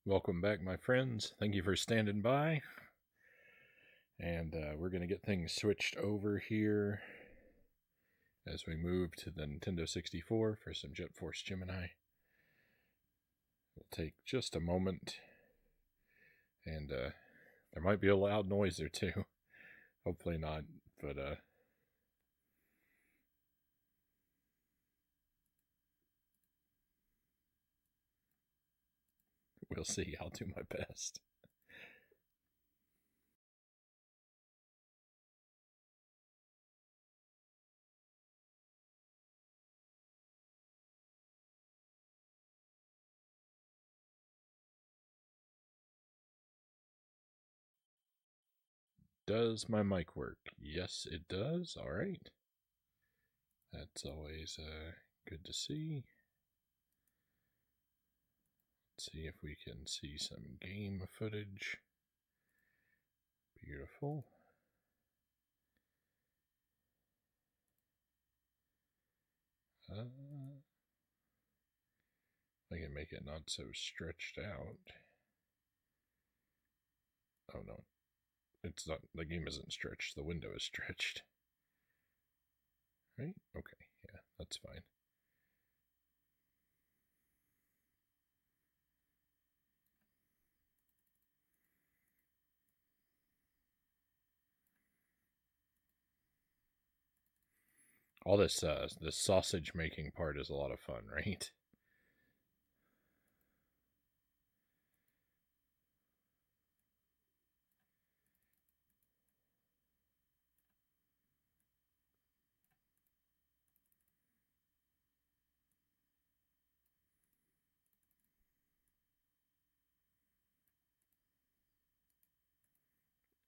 Welcome back, my friends. Thank you for standing by. And we're going to get things switched over here as we move to the Nintendo 64 for some Jet Force Gemini. We'll take just a moment, and there might be a loud noise or two. Hopefully not, but we'll see. I'll do my best. Does my mic work? Yes, it does. All right. That's always good to see. Let's see if we can see some game footage. Beautiful. I can make it not so stretched out. Oh no, it's not. The game isn't stretched. The window is stretched. Right? Okay, yeah, that's fine. All this sausage making part is a lot of fun, right?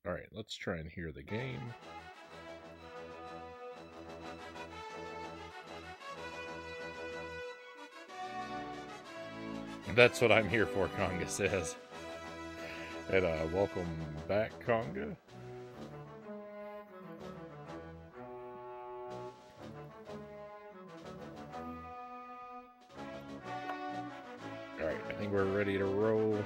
All right, let's try and hear the game. That's what I'm here for, Conga says. And welcome back, Conga. Alright, I think we're ready to roll.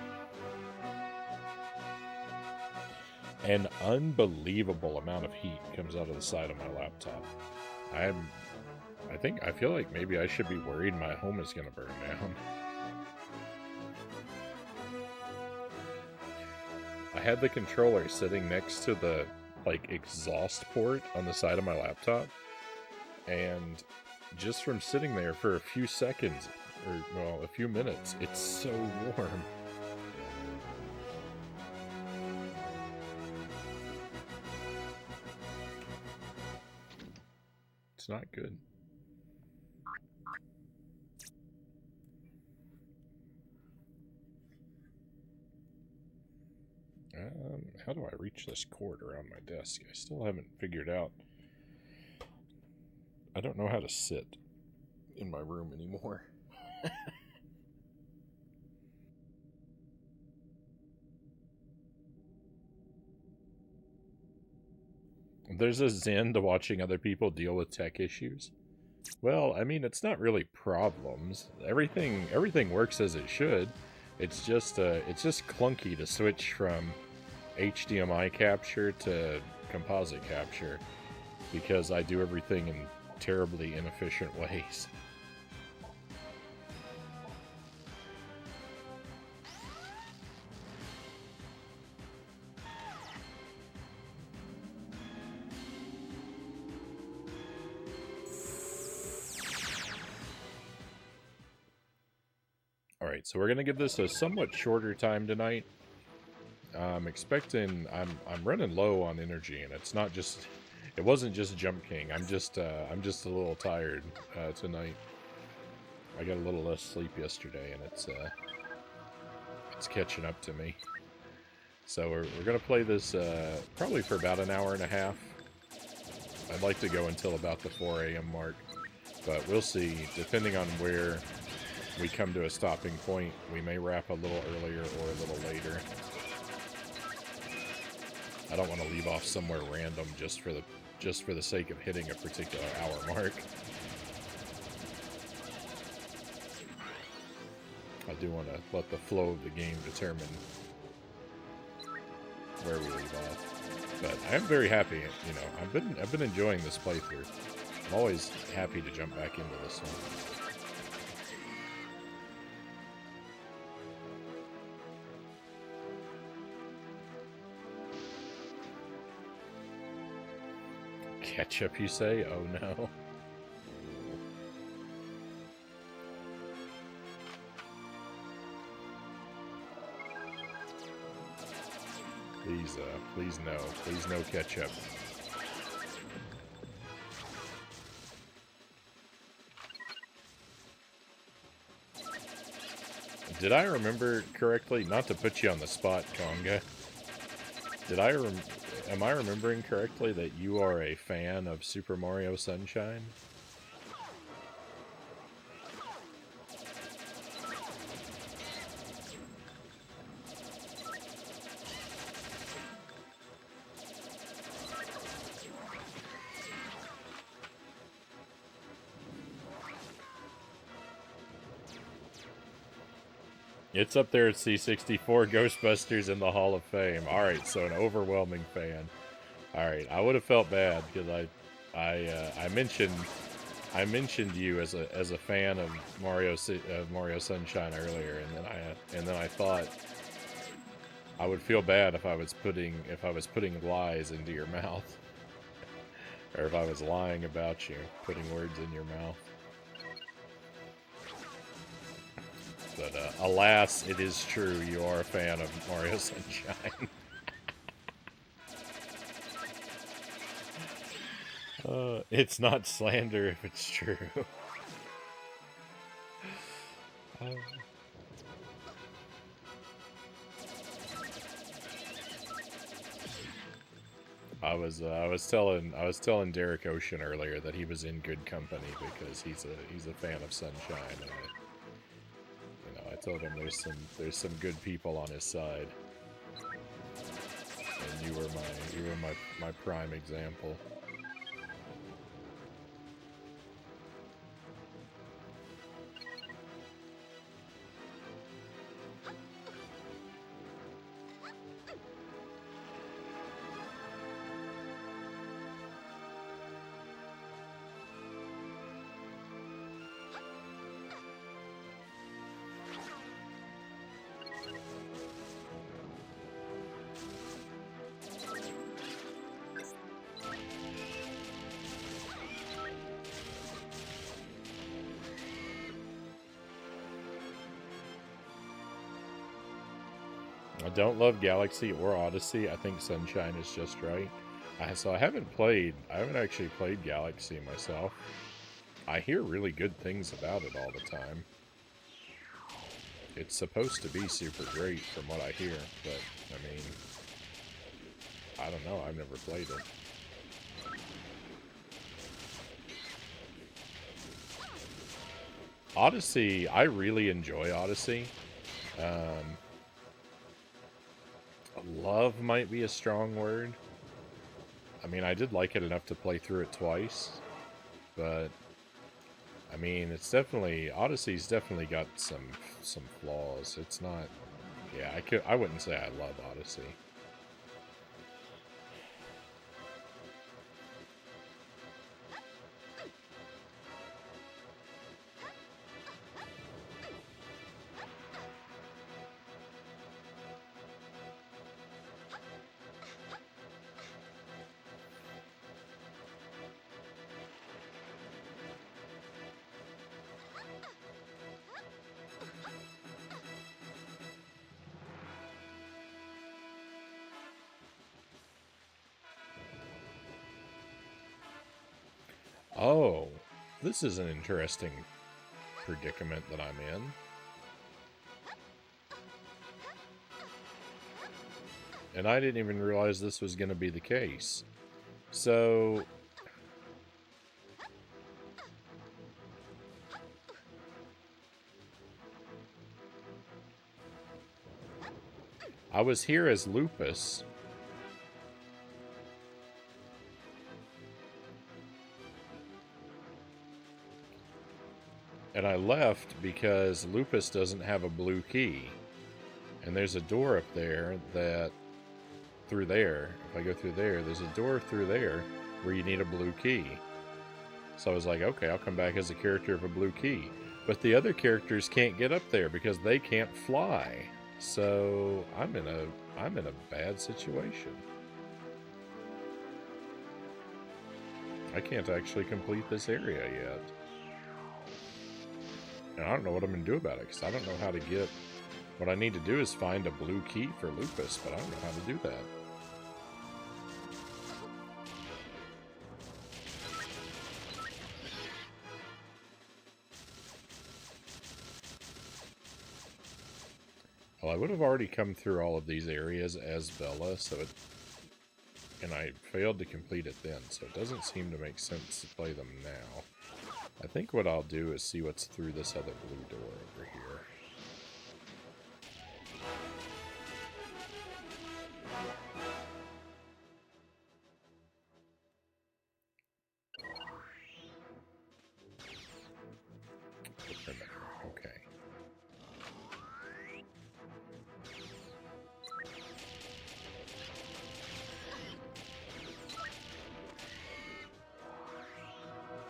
An unbelievable amount of heat comes out of the side of my laptop. I feel like maybe I should be worried my home is going to burn down. I had the controller sitting next to the exhaust port on the side of my laptop, and just from sitting there for a few seconds, or well, a few minutes, it's so warm. It's not good. How do I reach this cord around my desk? I still haven't figured out. I don't know how to sit in my room anymore. There's a zen to watching other people deal with tech issues. Well, I mean, it's not really problems. Everything works as it should. It's just clunky to switch from HDMI capture to composite capture because I do everything in terribly inefficient ways. Alright, so we're going to give this a somewhat shorter time tonight. I'm expecting... I'm running low on energy, and it's not just... It wasn't just Jump King. I'm just a little tired tonight. I got a little less sleep yesterday, and it's catching up to me. So we're going to play this probably for about an hour and a half. I'd like to go until about the 4 a.m. mark, but we'll see. Depending on where we come to a stopping point, we may wrap a little earlier or a little later. I don't want to leave off somewhere random just for the sake of hitting a particular hour mark. I do want to let the flow of the game determine where we leave off. But I am very happy, you know, I've been enjoying this playthrough. I'm always happy to jump back into this one. Ketchup, you say? Oh no. Please no. Please no ketchup. Did I remember correctly? Not to put you on the spot, Conga. Am I remembering correctly that you are a fan of Super Mario Sunshine? It's up there at C64, Ghostbusters in the Hall of Fame. Alright, so an overwhelming fan. Alright, I would have felt bad because I mentioned you as a fan of Mario Sunshine earlier, and then I thought I would feel bad if I was putting lies into your mouth, or if I was lying about you, putting words in your mouth. But alas, it is true. You are a fan of Mario Sunshine. It's not slander if it's true. I was telling Derek Ocean earlier that he was in good company because he's a fan of Sunshine, and I told him there's some good people on his side, and you were my prime example. I don't love Galaxy or Odyssey. I think Sunshine is just right. So I haven't actually played Galaxy myself. I hear really good things about it all the time. It's supposed to be super great from what I hear, but, I mean, I don't know. I've never played it. Odyssey, I really enjoy Odyssey. Love might be a strong word. I mean, I did like it enough to play through it twice, but I mean, Odyssey's definitely got some flaws. It's not, yeah, I wouldn't say I love Odyssey. Oh, this is an interesting predicament that I'm in. And I didn't even realize this was going to be the case. So, I was here as Lupus. And I left because Lupus doesn't have a blue key. And there's a door up there that, through there, if I go through there, there's a door through there where you need a blue key. So I was like, okay, I'll come back as a character of a blue key. But the other characters can't get up there because they can't fly. So I'm in a bad situation. I can't actually complete this area yet. And I don't know what I'm going to do about it, because I don't know how to get... What I need to do is find a blue key for Lupus, but I don't know how to do that. Well, I would have already come through all of these areas as Bella, so it... And I failed to complete it then, so it doesn't seem to make sense to play them now. I think what I'll do is see what's through this other blue door over here. Okay.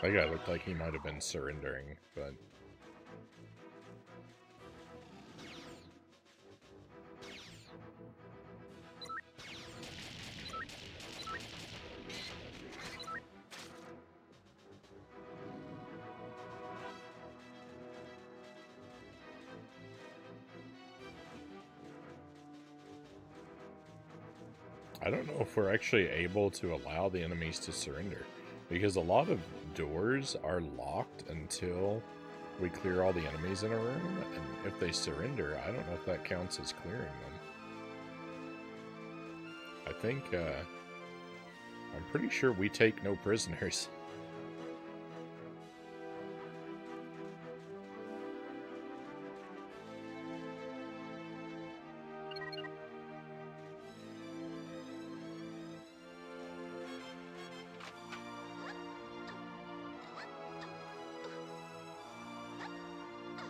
That guy looked like he might have been surrendering, but... I don't know if we're actually able to allow the enemies to surrender, because a lot of doors are locked until we clear all the enemies in a room, and if they surrender, I don't know if that counts as clearing them. I think, I'm pretty sure we take no prisoners.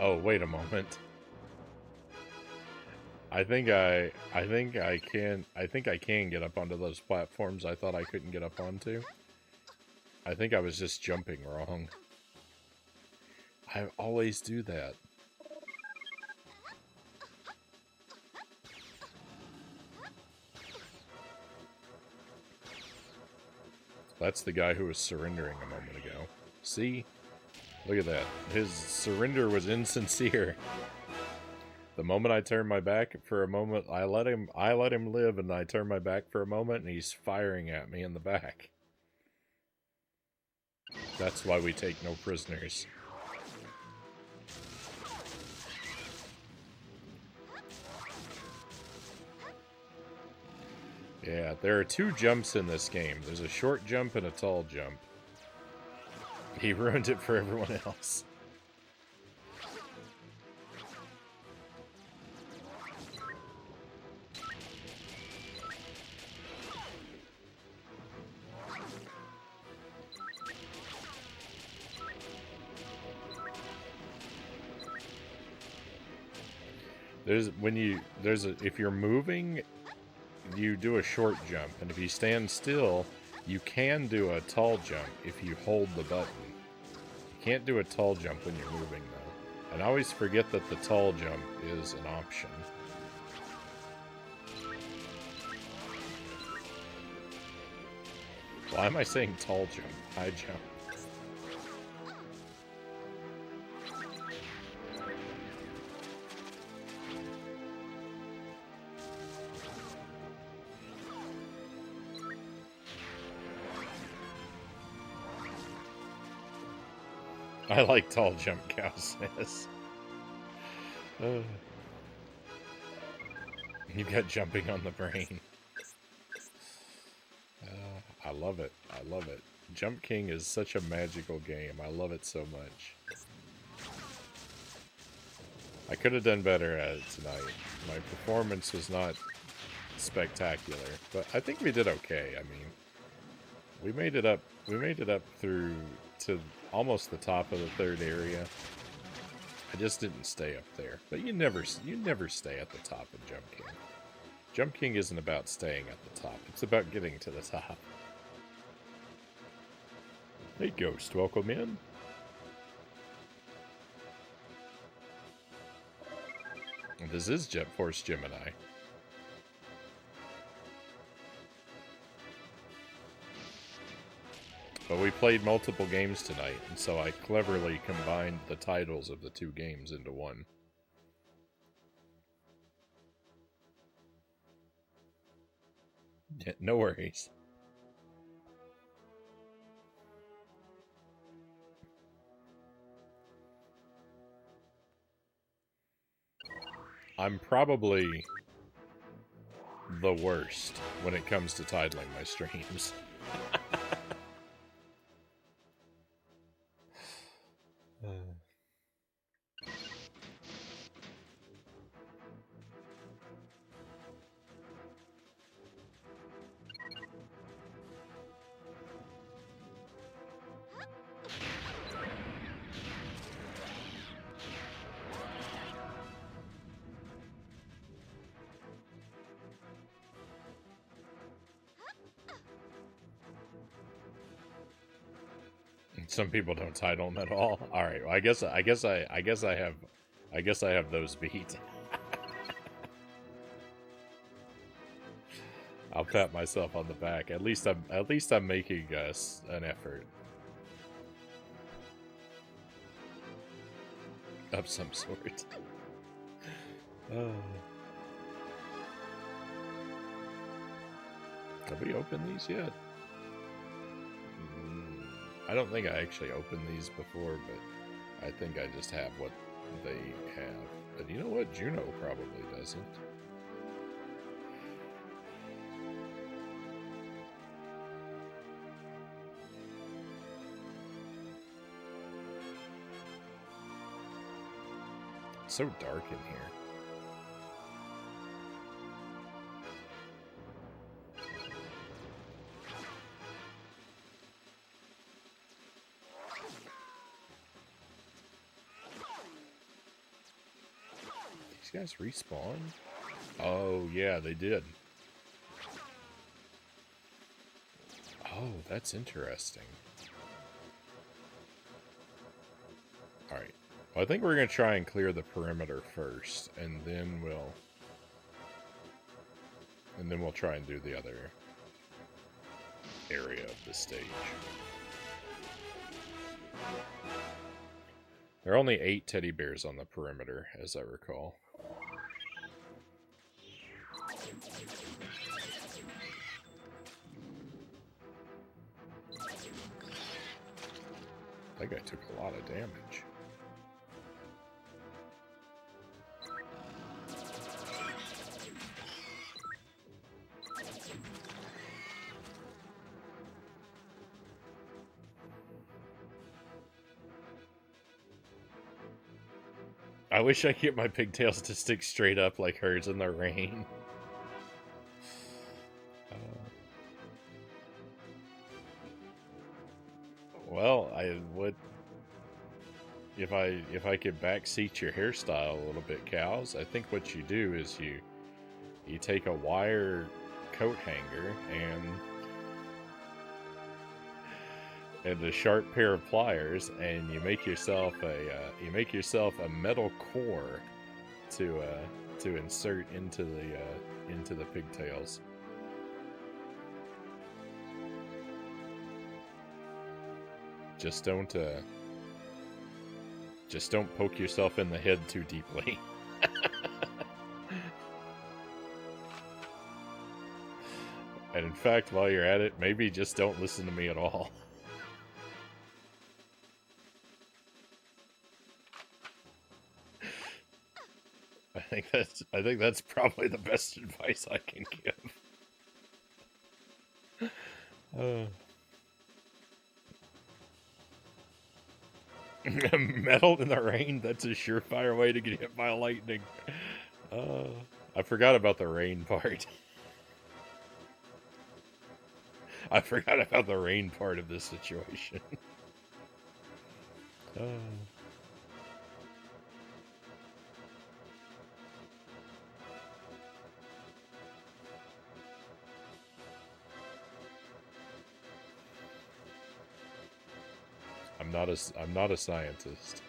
Oh, wait a moment. I think I can get up onto those platforms I thought I couldn't get up onto. I think I was just jumping wrong. I always do that. That's the guy who was surrendering a moment ago. See? Look at that. His surrender was insincere. The moment I turned my back for a moment, I let him live, and I turned my back for a moment, and he's firing at me in the back. That's why we take no prisoners. Yeah, there are two jumps in this game. There's a short jump and a tall jump. He ruined it for everyone else. If you're moving, you do a short jump, and if you stand still, you can do a tall jump if you hold the button. You can't do a tall jump when you're moving, though. And I always forget that the tall jump is an option. Why am I saying tall jump? High jump. I like tall jump, Cow says. You got jumping on the brain. I love it. I love it. Jump King is such a magical game. I love it so much. I could have done better at it tonight. My performance was not spectacular, but I think we did okay. I mean, we made it up. We made it up through to almost the top of the third area. I just didn't stay up there. But you never stay at the top in Jump King. Jump King isn't about staying at the top. It's about getting to the top. Hey, Ghost, welcome in. This is Jet Force Gemini. But we played multiple games tonight, and so I cleverly combined the titles of the two games into one. Yeah, no worries. I'm probably the worst when it comes to titling my streams. Some people don't title them at all. All right, well, I guess I have those beat. I'll pat myself on the back. At least I'm making an effort of some sort. Have we opened these yet? I don't think I actually opened these before, but I think I just have what they have. But you know what? Juno probably doesn't. It's so dark in here. Guys respawn? Oh, yeah, they did. Oh, that's interesting. Alright. Well, I think we're going to try and clear the perimeter first, and then we'll try and do the other area of the stage. There are only 8 teddy bears on the perimeter, as I recall. That guy took a lot of damage. I wish I could get my pigtails to stick straight up like hers in the rain. Well, I would... If I could backseat your hairstyle a little bit, Cows, I think what you do is you take a wire coat hanger and a sharp pair of pliers, and you make yourself a metal core to insert into the pigtails. Just don't poke yourself in the head too deeply. And in fact, while you're at it, maybe just don't listen to me at all. I think that's probably the best advice I can give. Metal in the rain, that's a surefire way to get hit by lightning. I forgot about the rain part. I forgot about the rain part of this situation. I'm not a scientist.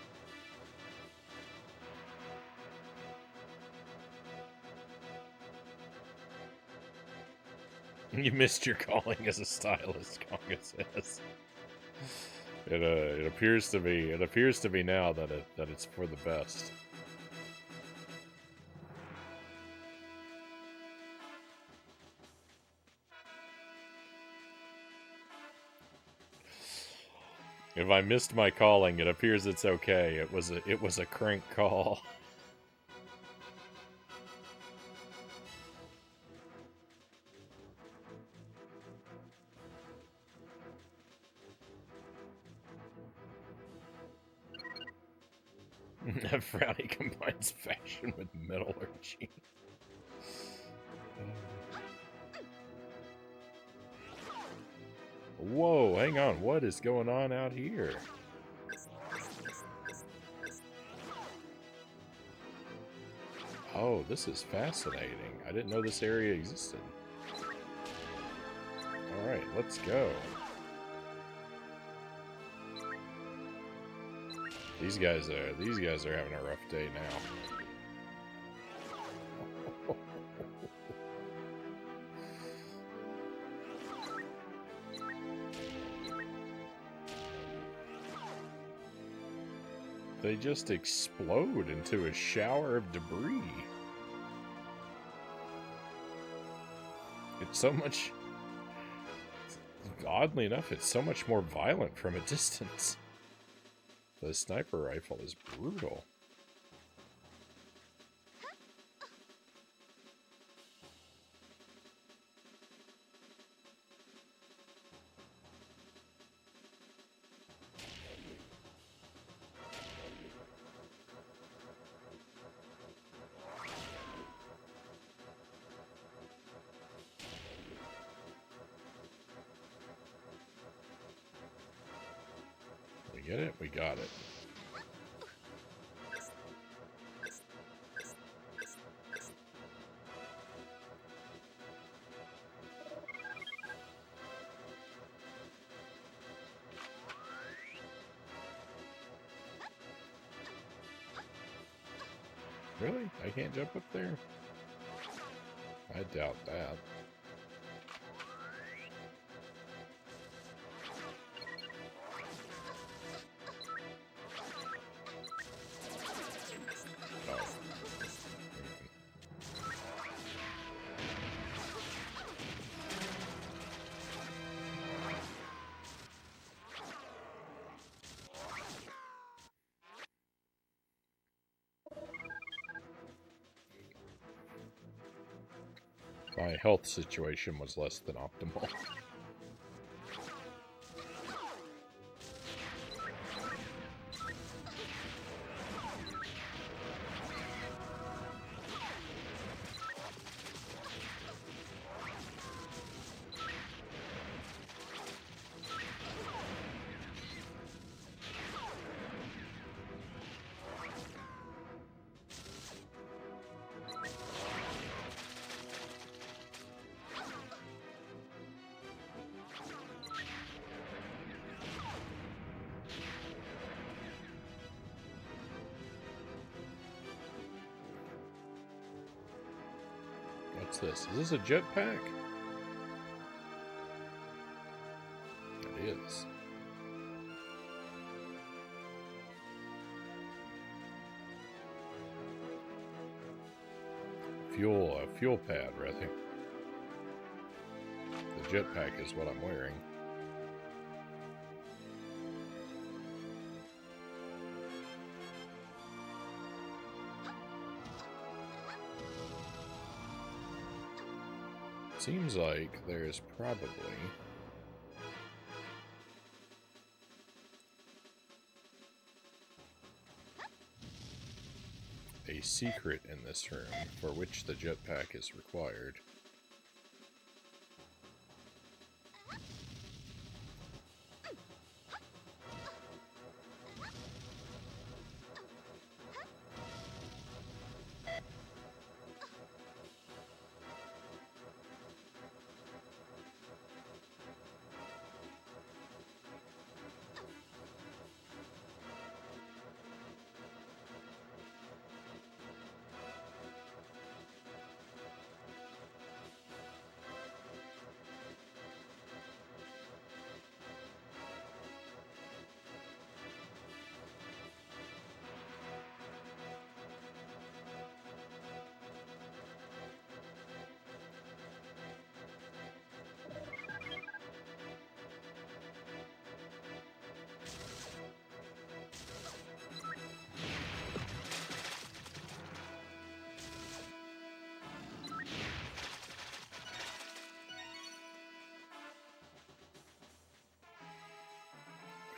You missed your calling as a stylist, Conga says. It appears to be. It appears to be now that it's for the best. If I missed my calling, it appears it's okay. It was a crank call. Frownie combines fashion with metallurgy. Whoa, hang on. What is going on out here? Oh, this is fascinating. I didn't know this area existed. Alright, let's go. These guys are having a rough day now. They just explode into a shower of debris. It's so much... Oddly enough, it's so much more violent from a distance. The sniper rifle is brutal. Get it? We got it. Really? I can't jump up there? I doubt that. My health situation was less than optimal. What's this? Is this a jetpack? It is. A fuel pad, rather. The jetpack is what I'm wearing. Seems like there's probably a secret in this room for which the jetpack is required.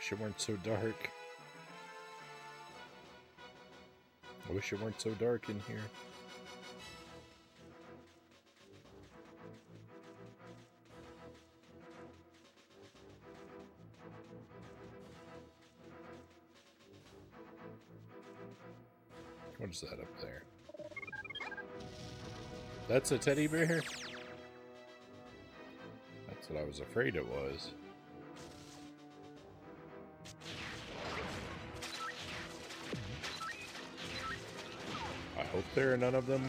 wish it weren't so dark. I wish it weren't so dark in here. What is that up there? That's a teddy bear? That's what I was afraid it was. I hope there are none of them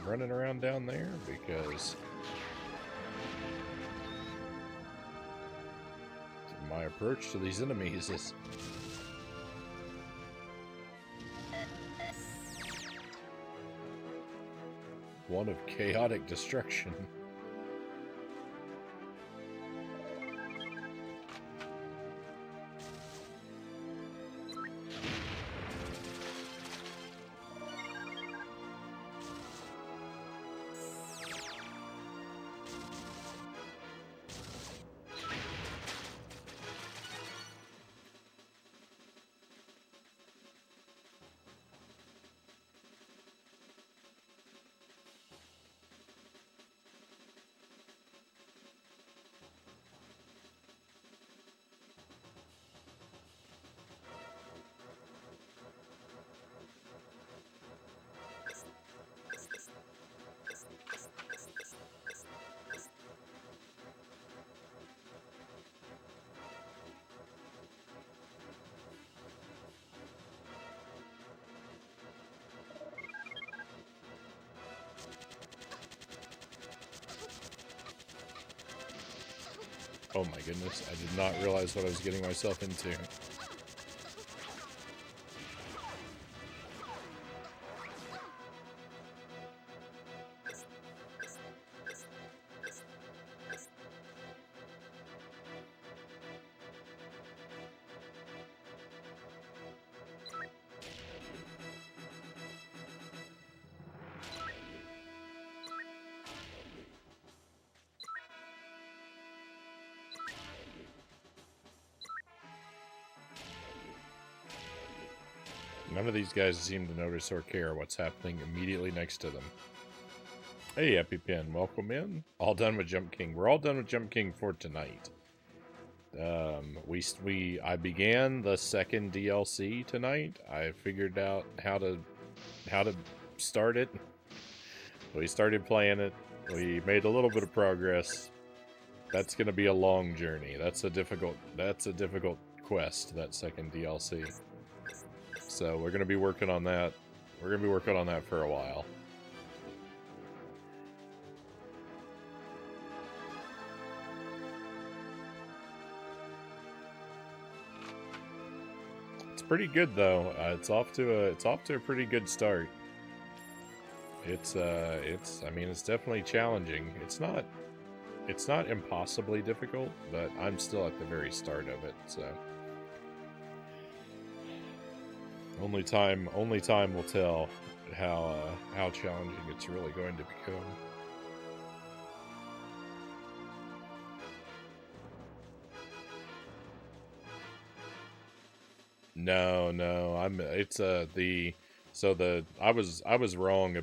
running around down there, because my approach to these enemies is one of chaotic destruction. Oh my goodness, I did not realize what I was getting myself into. None of these guys seem to notice or care what's happening immediately next to them. Hey, EpiPen, welcome in. All done with Jump King. We're all done with Jump King for tonight. I began the second DLC tonight. I figured out how to start it. We started playing it. We made a little bit of progress. That's going to be a long journey. That's a difficult quest, that second DLC. So we're going to be working on that. We're going to be working on that for a while. It's pretty good though. It's off to a pretty good start. I mean, it's definitely challenging. It's not impossibly difficult, but I'm still at the very start of it, so only time will tell how challenging it's really going to become. No, I was wrong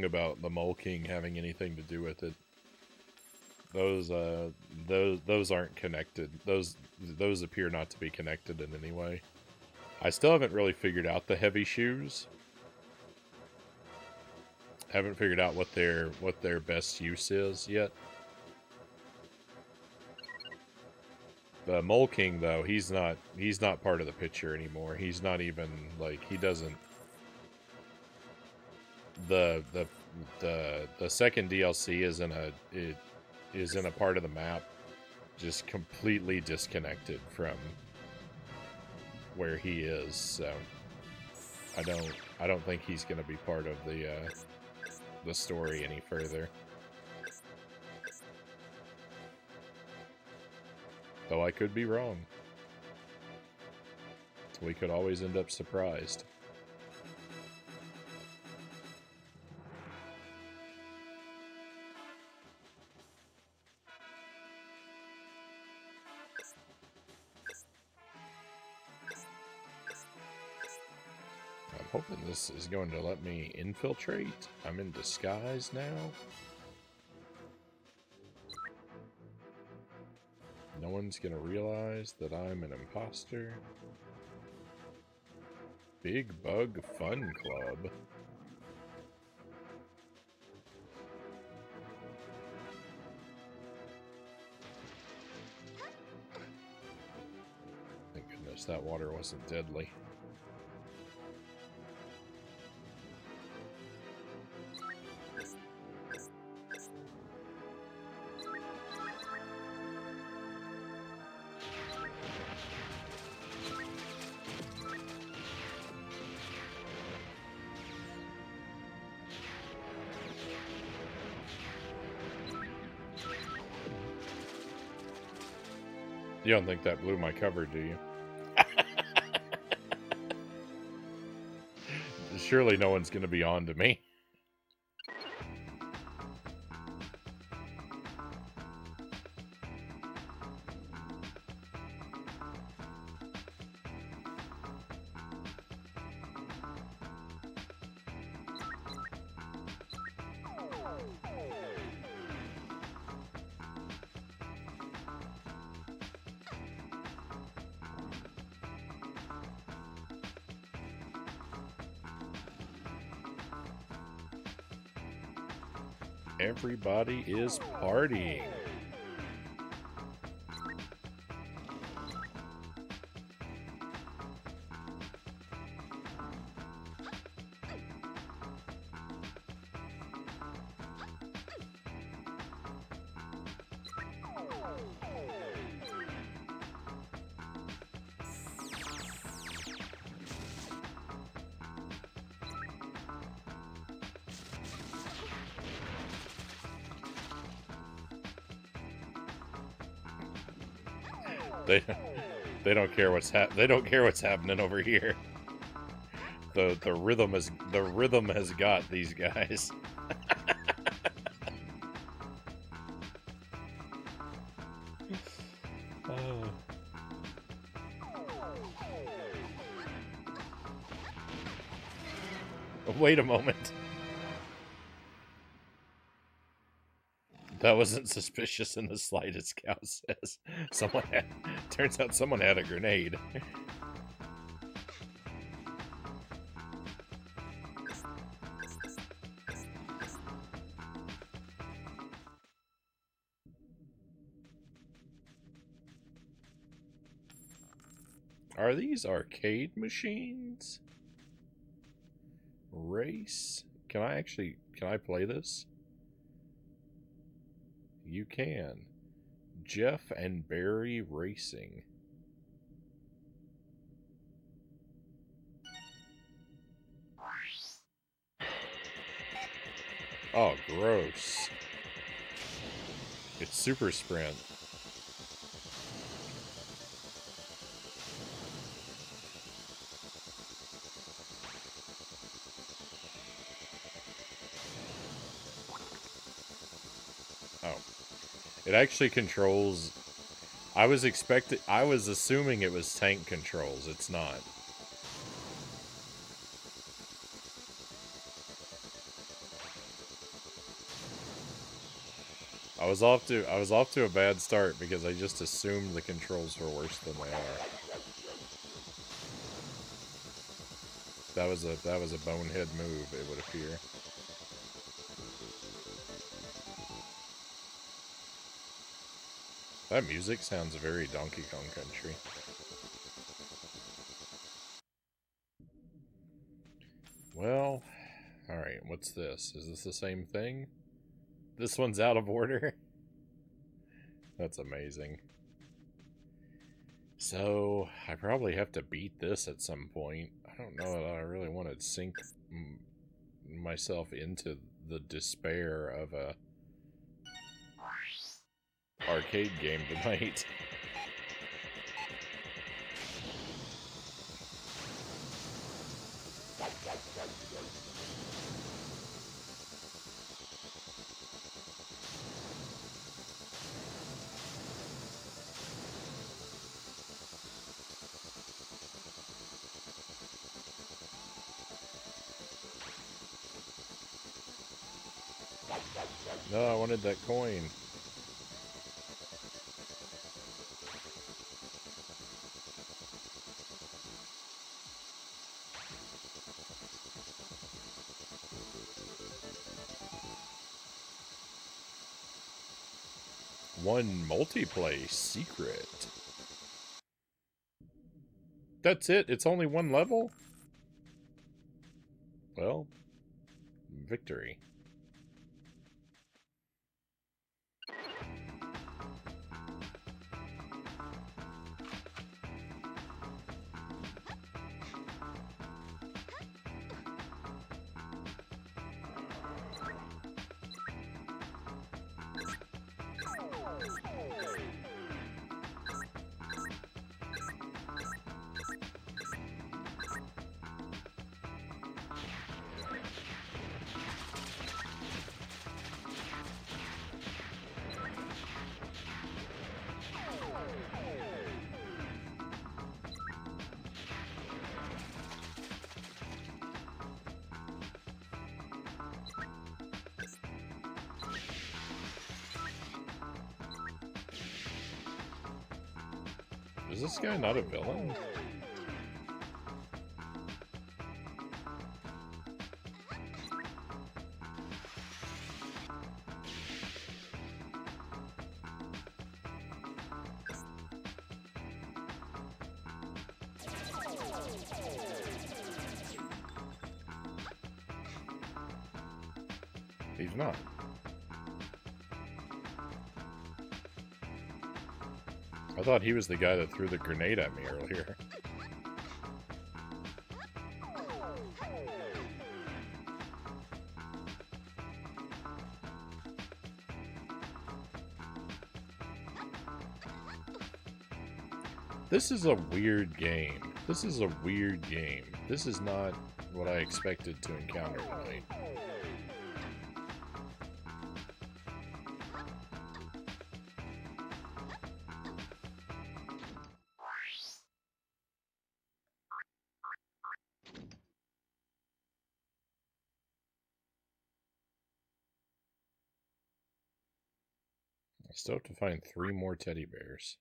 about the Mole King having anything to do with it. Those aren't connected. Those appear not to be connected in any way. I still haven't really figured out the heavy shoes. Haven't figured out what their best use is yet. The Mole King though, he's not part of the picture anymore. He's not even like, he doesn't. The second DLC is in a part of the map just completely disconnected from where he is, so I don't think he's going to be part of the story any further. Though I could be wrong. We could always end up surprised. Hoping this is going to let me infiltrate. I'm in disguise now. No one's gonna realize that I'm an imposter. Big Bug Fun Club. Thank goodness that water wasn't deadly. You don't think that blew my cover, do you? Surely no one's going to be on to me. Everybody is partying. They don't care what's happening over here. The rhythm has got these guys. Wait a moment. That wasn't suspicious in the slightest, Cow says. Turns out someone had a grenade. Are these arcade machines? Race? Can I play this? You can. Jeff and Barry Racing. Oh, gross. It's Super Sprint. Oh. It actually controls... I was assuming it was tank controls. It's not. I was off to a bad start because I just assumed the controls were worse than they are. That was a bonehead move, it would appear. That music sounds very Donkey Kong Country. Well, alright, what's this? Is this the same thing? This one's out of order? That's amazing. So, I probably have to beat this at some point. I don't know that I really want to sink myself into the despair of a arcade game tonight. No, I wanted that coin. One multiplayer secret. That's it? It's only one level? Well, victory. Is this guy not a villain? He's not. I thought he was the guy that threw the grenade at me earlier. This is a weird game. This is a weird game. This is not what I expected to encounter tonight. I still have to find 3 more teddy bears.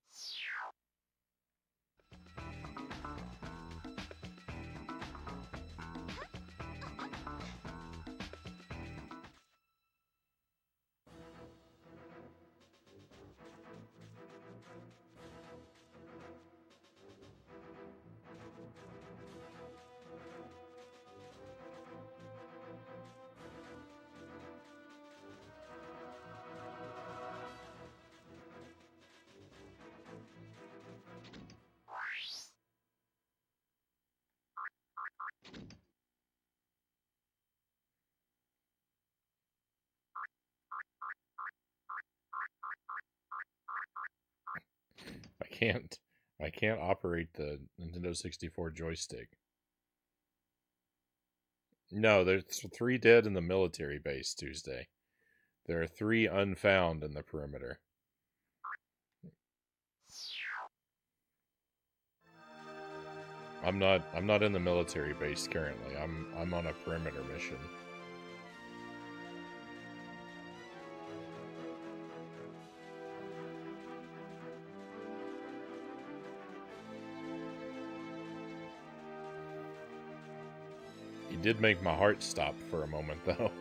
I can't operate the Nintendo 64 joystick. No, there's 3 dead in the military base Tuesday. There are 3 unfound in the perimeter. I'm not in the military base currently. I'm on a perimeter mission. He did make my heart stop for a moment though.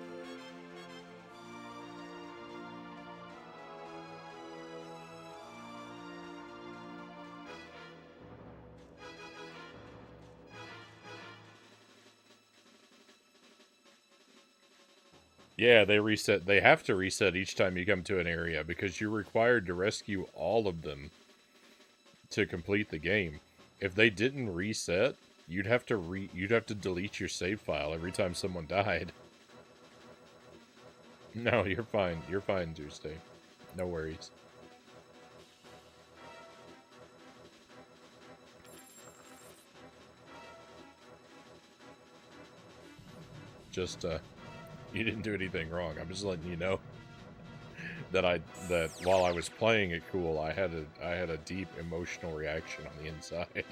Yeah, they reset. They have to reset each time you come to an area because you're required to rescue all of them to complete the game. If they didn't reset, you'd have to delete your save file every time someone died. No, you're fine. You're fine, Tuesday. No worries. Just you didn't do anything wrong. I'm just letting you know that while I was playing it cool, I had a deep emotional reaction on the inside.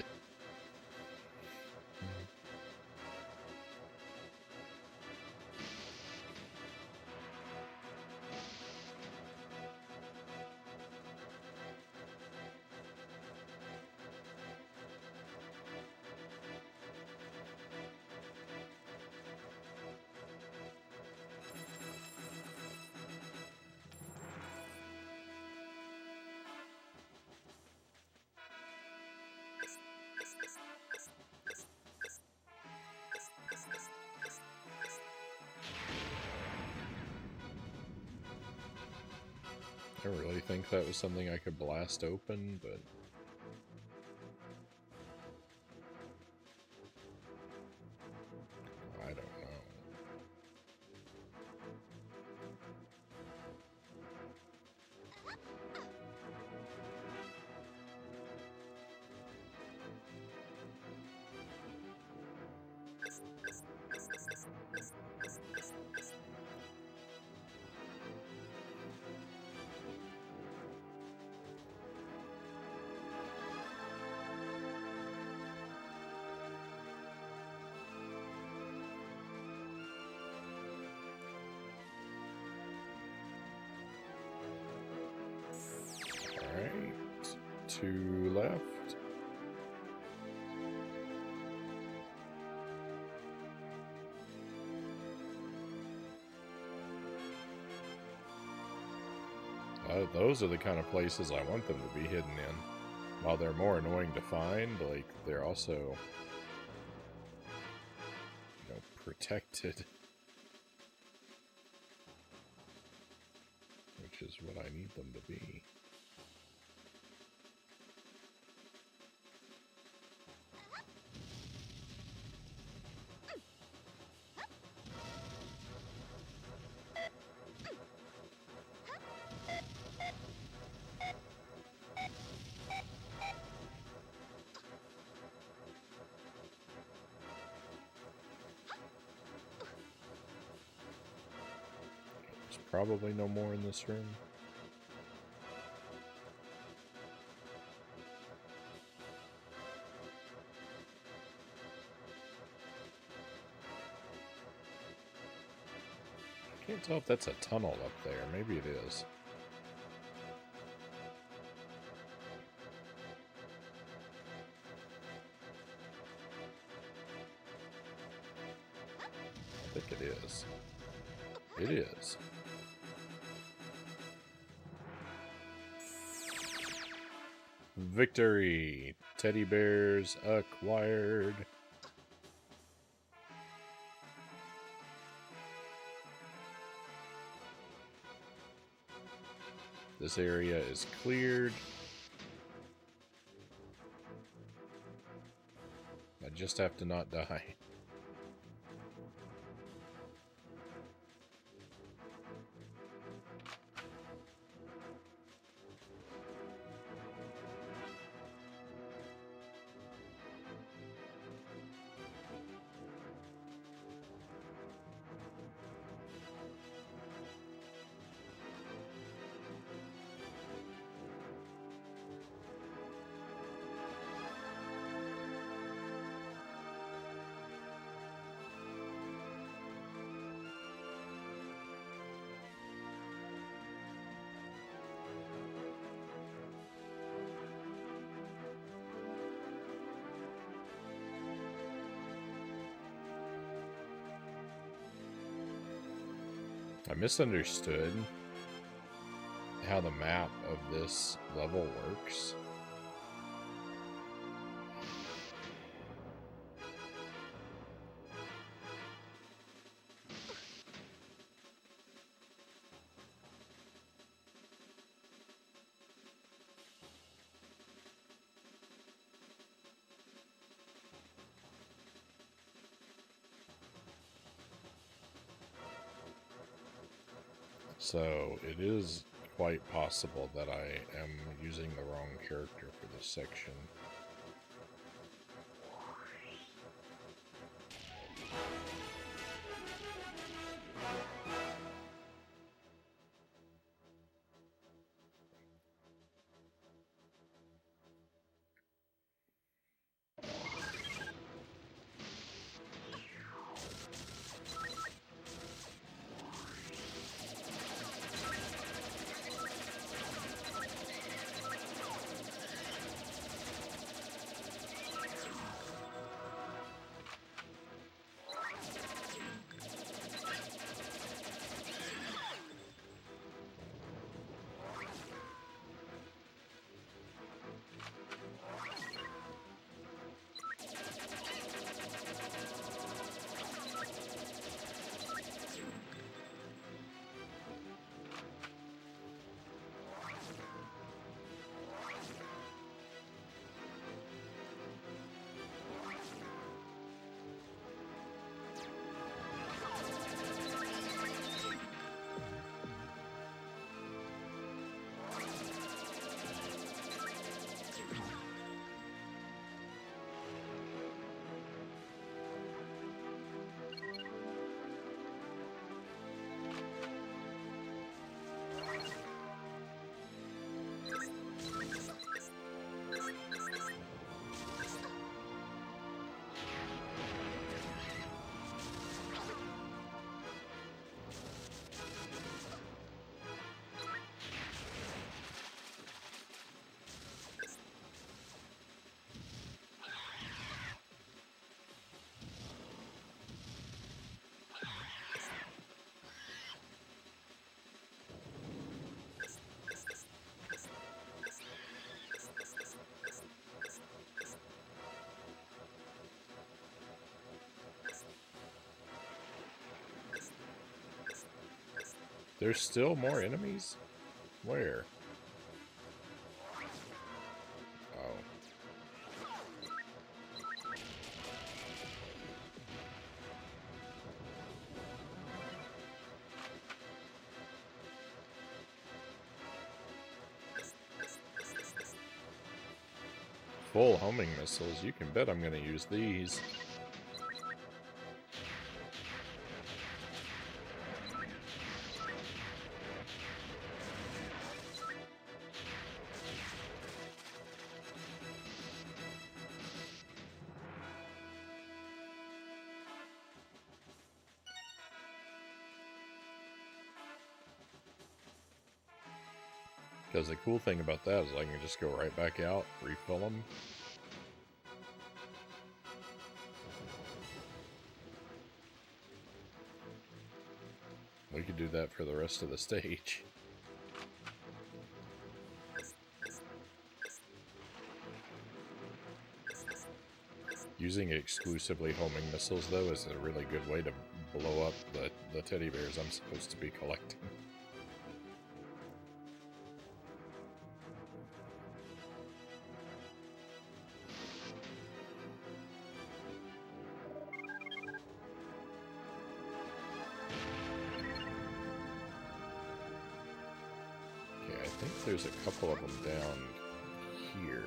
I really think that was something I could blast open, but... I don't know. Alright, 2 left. Those are the kind of places I want them to be hidden in. While they're more annoying to find, like, they're also, you know, protected. Which is what I need them to be. Probably no more in this room. I can't tell if that's a tunnel up there. Maybe it is. I think it is. It is. Victory! Teddy bears acquired. This area is cleared. I just have to not die. I misunderstood how the map of this level works. So it is quite possible that I am using the wrong character for this section. There's still more enemies? Where? Oh. Full homing missiles. You can bet I'm going to use these. Because the cool thing about that is I can just go right back out, refill them. We could do that for the rest of the stage. Using exclusively homing missiles, though, is a really good way to blow up the teddy bears I'm supposed to be collecting. Okay, I think there's a couple of them down here.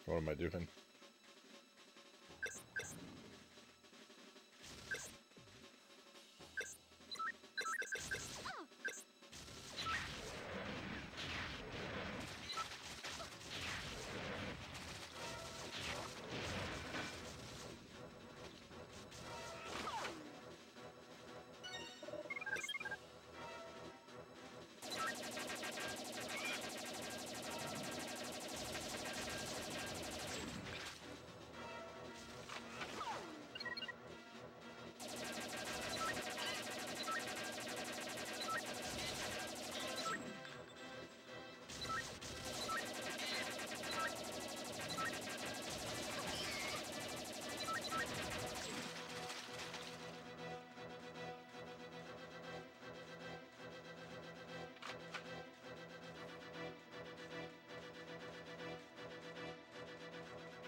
What am I doing?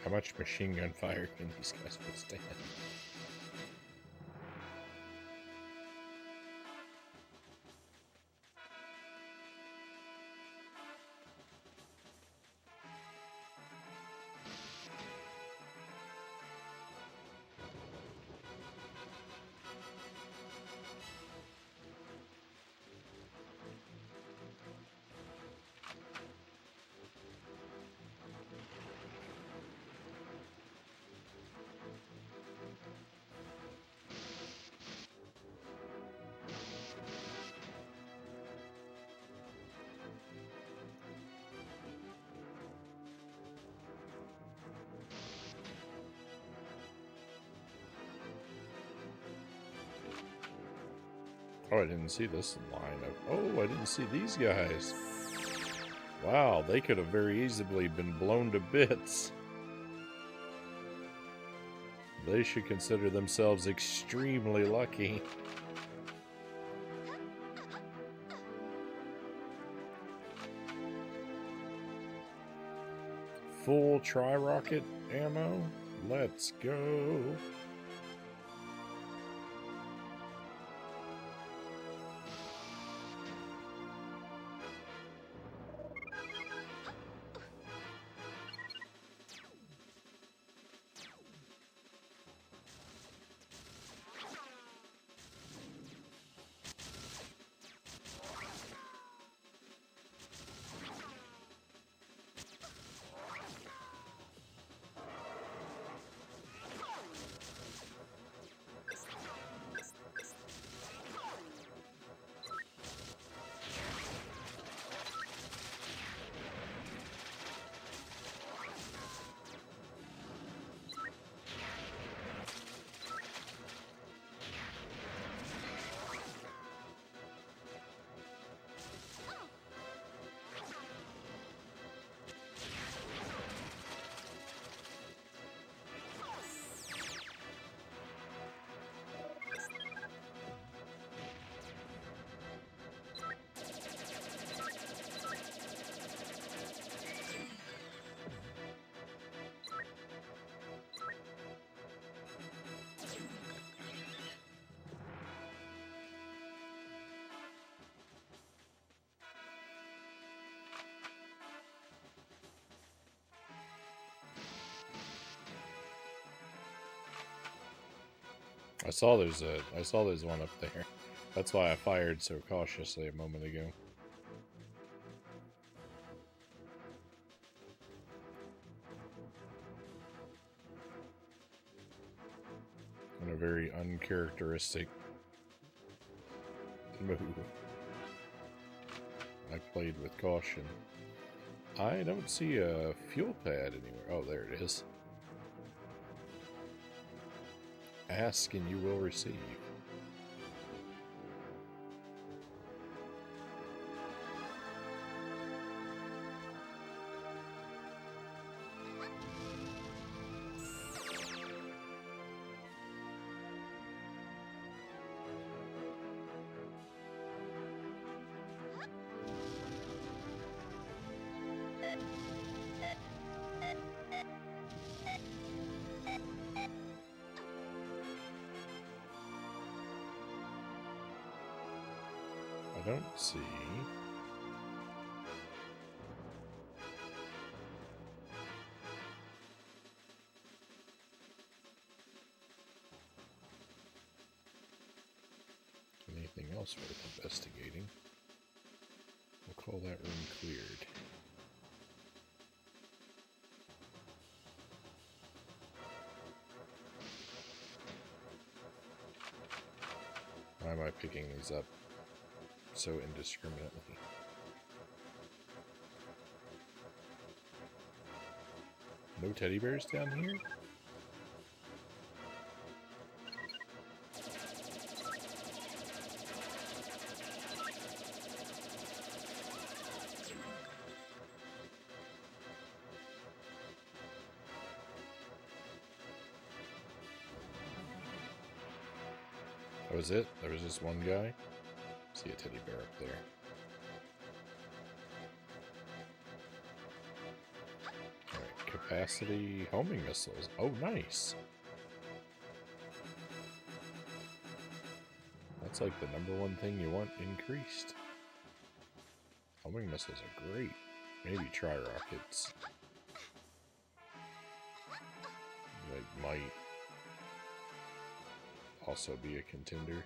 How much machine gun fire can these guys withstand? Oh, I didn't see this line of... Oh, I didn't see these guys. Wow, they could have very easily been blown to bits. They should consider themselves extremely lucky. Full tri-rocket ammo? Let's go. I saw there's one up there. That's why I fired so cautiously a moment ago. In a very uncharacteristic move. I played with caution. I don't see a fuel pad anywhere. Oh, there it is. Ask and you will receive. I don't see. Anything else worth investigating? We'll call that room cleared. Why am I picking these up so indiscriminately? No teddy bears down here? That was it? There was just one guy? See a teddy bear up there. Alright, capacity homing missiles. Oh, nice! That's like the #1 thing you want increased. Homing missiles are great. Maybe try rockets. They might also be a contender.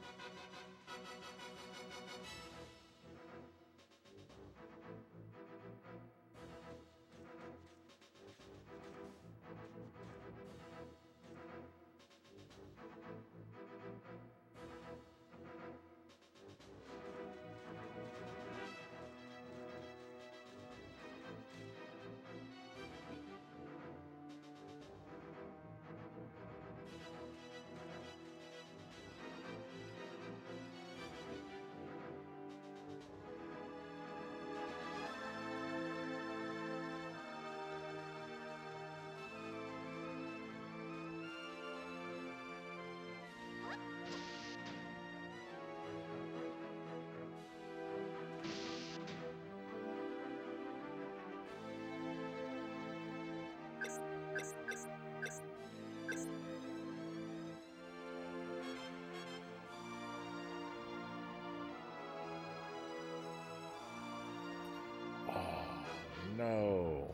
No.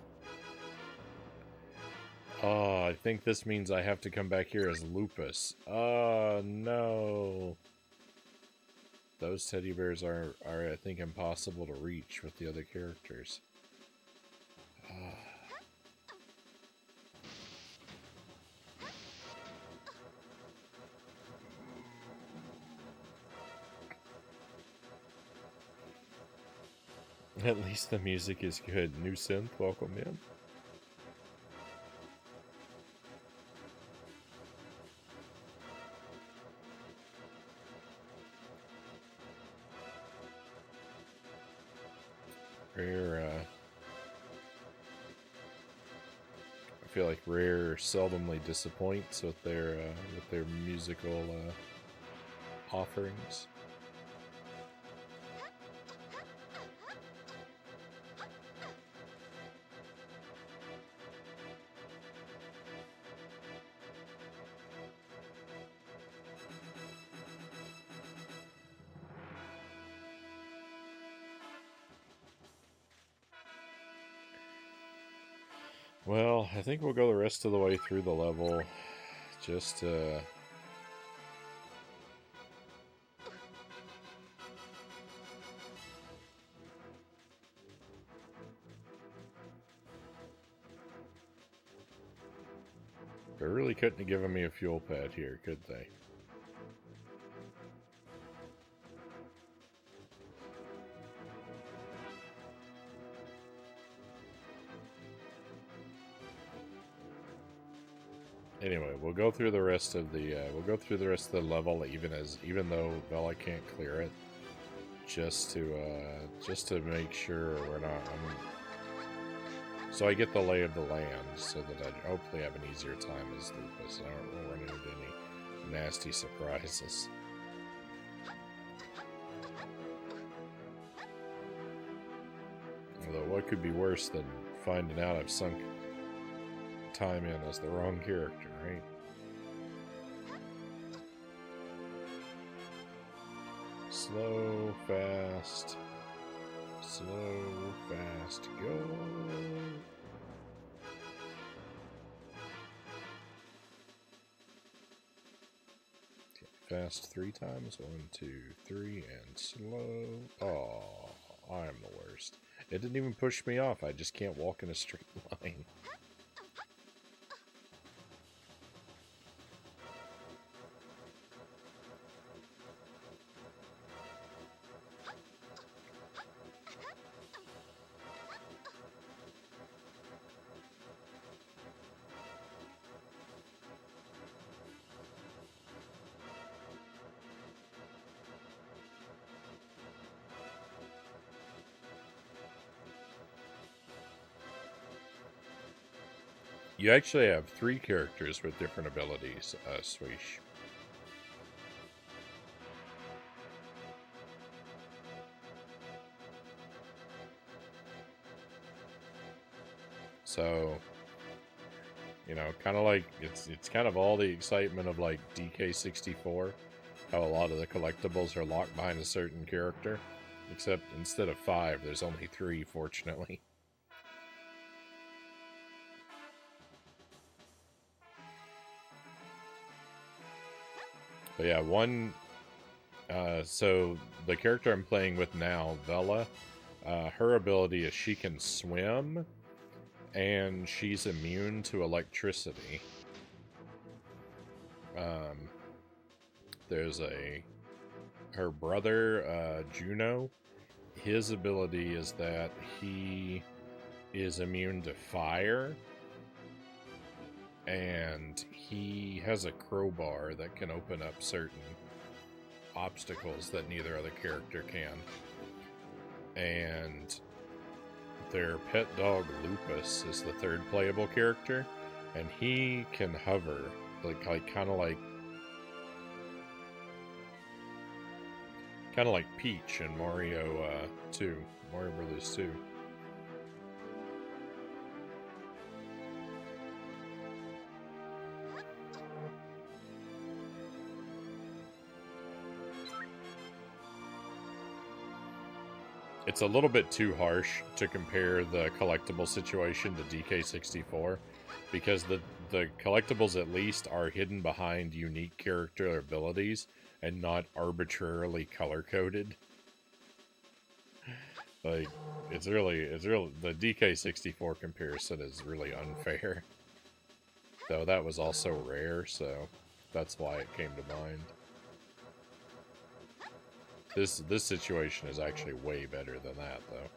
Oh, I think this means I have to come back here as Lupus. Oh, no. Those teddy bears are I think, impossible to reach with the other characters. At least the music is good. New synth, welcome in. Rare, I feel like Rare seldomly disappoints with their musical offerings. Well, I think we'll go the rest of the way through the level just to They really couldn't have given me a fuel pad here, could they? Anyway, we'll go through the rest of the level, even though Bella can't clear it, just to make sure we're not. So I get the lay of the land, so that I hopefully have an easier time as Lupus. I don't run into any nasty surprises. Although, what could be worse than finding out I've sunk time in as the wrong character, right? Slow, fast, go. Okay, fast 3 times. 1, 2, 3, and slow. Oh, I'm the worst. It didn't even push me off. I just can't walk in a straight line. You actually have 3 characters with different abilities, Swish. So, you know, kind of like, it's kind of all the excitement of, like, DK64, how a lot of the collectibles are locked behind a certain character, except instead of 5, there's only 3, fortunately. But yeah, so the character I'm playing with now, Vela, her ability is she can swim, and she's immune to electricity. There's her brother, Juno, his ability is that he is immune to fire, and he has a crowbar that can open up certain obstacles that neither other character can. And their pet dog Lupus is the 3rd playable character, and he can hover, kind of like Peach in Mario Brothers 2. It's a little bit too harsh to compare the collectible situation to DK64, because the collectibles at least are hidden behind unique character abilities and not arbitrarily color-coded. Like, the DK64 comparison is really unfair. Though that was also rare, so that's why it came to mind. This situation is actually way better than that, though.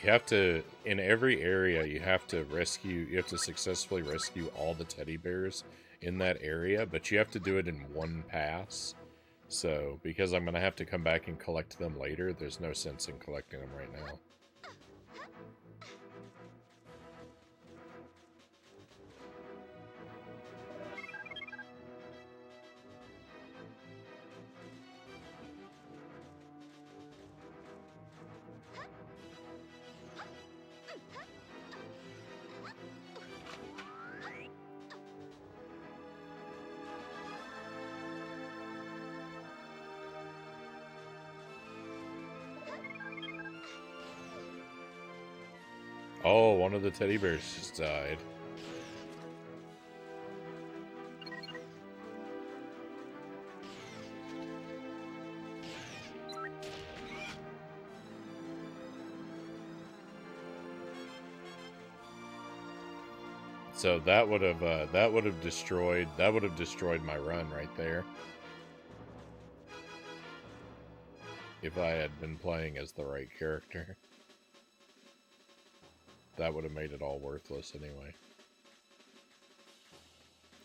You have to, in every area, you have to successfully rescue all the teddy bears in that area, but you have to do it in one pass. So, because I'm going to have to come back and collect them later, there's no sense in collecting them right now. Oh, one of the teddy bears just died. So that would have destroyed my run right there. If I had been playing as the right character. That would have made it all worthless anyway. I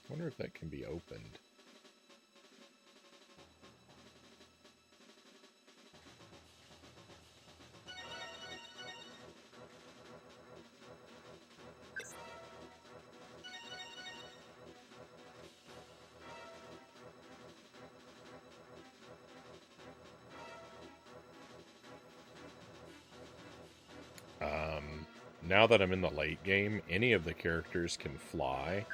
wonder if that can be opened. Now that I'm in the late game, any of the characters can fly.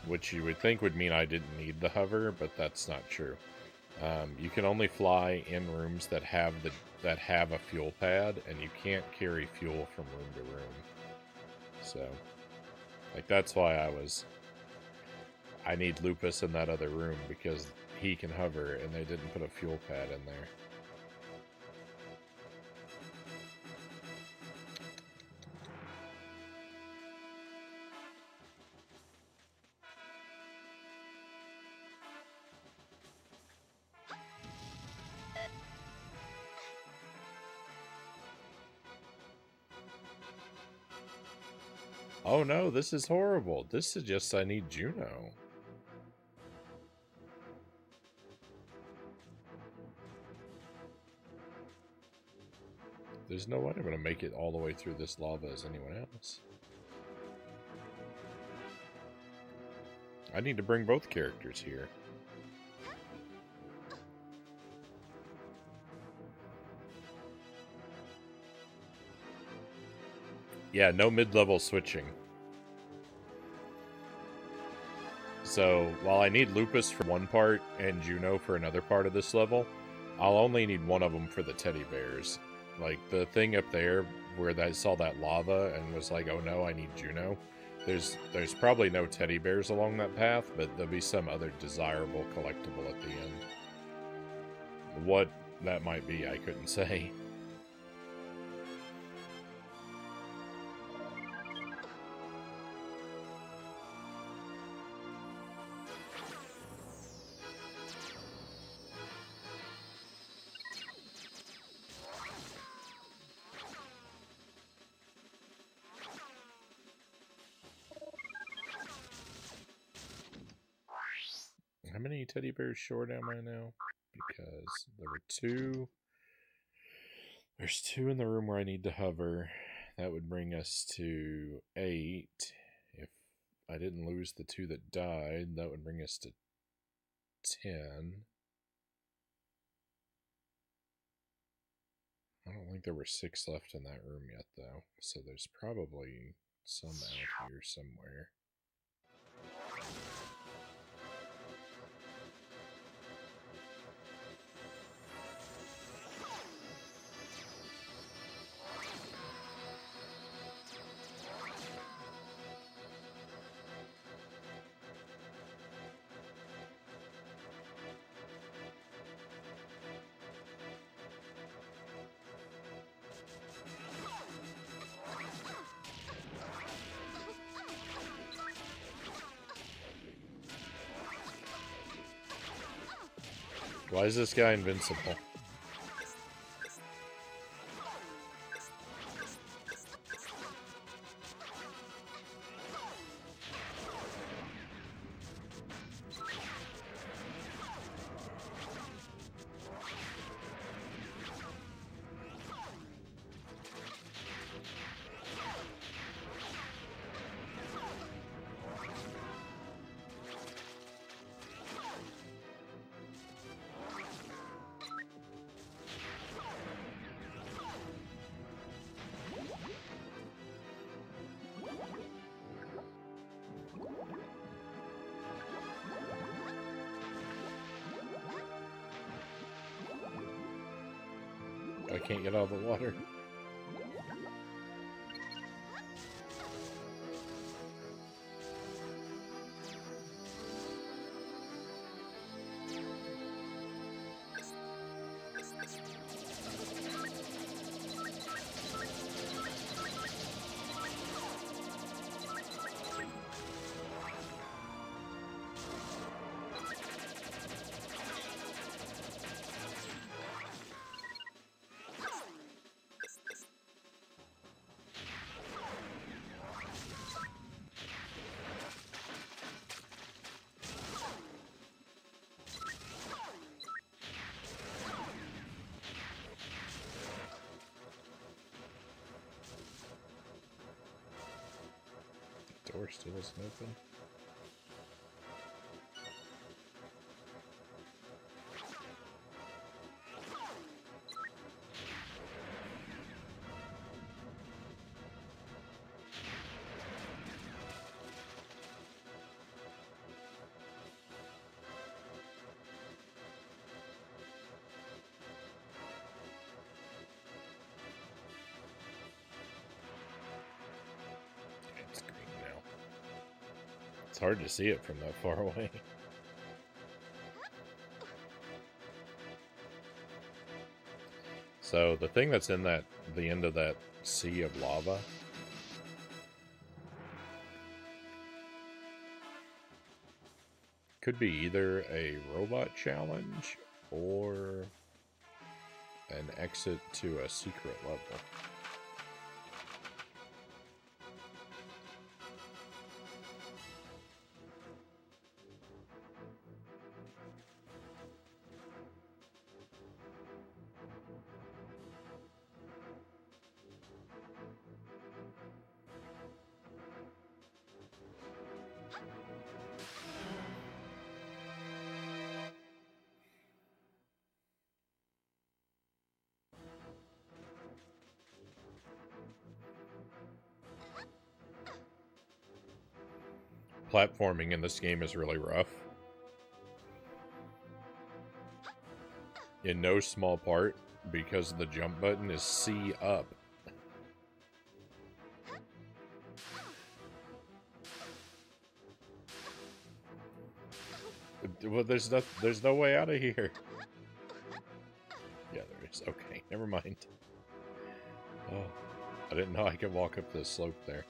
Which you would think would mean I didn't need the hover, but that's not true. You can only fly in rooms that have a fuel pad, and you can't carry fuel from room to room. So, like, that's why I need Lupus in that other room, because he can hover, and they didn't put a fuel pad in there. Oh no, this is horrible. This suggests I need Juno. There's no way I'm going to make it all the way through this lava as anyone else. I need to bring both characters here. Yeah, no mid-level switching. So, while I need Lupus for one part and Juno for another part of this level, I'll only need one of them for the teddy bears. Like, the thing up there where I saw that lava and was like, oh no, I need Juno. There's probably no teddy bears along that path, but there'll be some other desirable collectible at the end. What that might be, I couldn't say. How many teddy bears short am I now? Because there were two. There's two in the room where I need to hover. That would bring us to 8. If I didn't lose the 2 that died, that would bring us to 10. I don't think there were 6 left in that room yet, though. So there's probably some out here somewhere. Why is this guy invincible? I can't get out of the water. Door still isn't open. It's green now. It's hard to see it from that far away. So the thing that's in the end of that sea of lava could be either a robot challenge or an exit to a secret level. Platforming in this game is really rough. In no small part because the jump button is C up. Well, there's no way out of here. Yeah, there is. Okay, never mind. Oh, I didn't know I could walk up this slope there.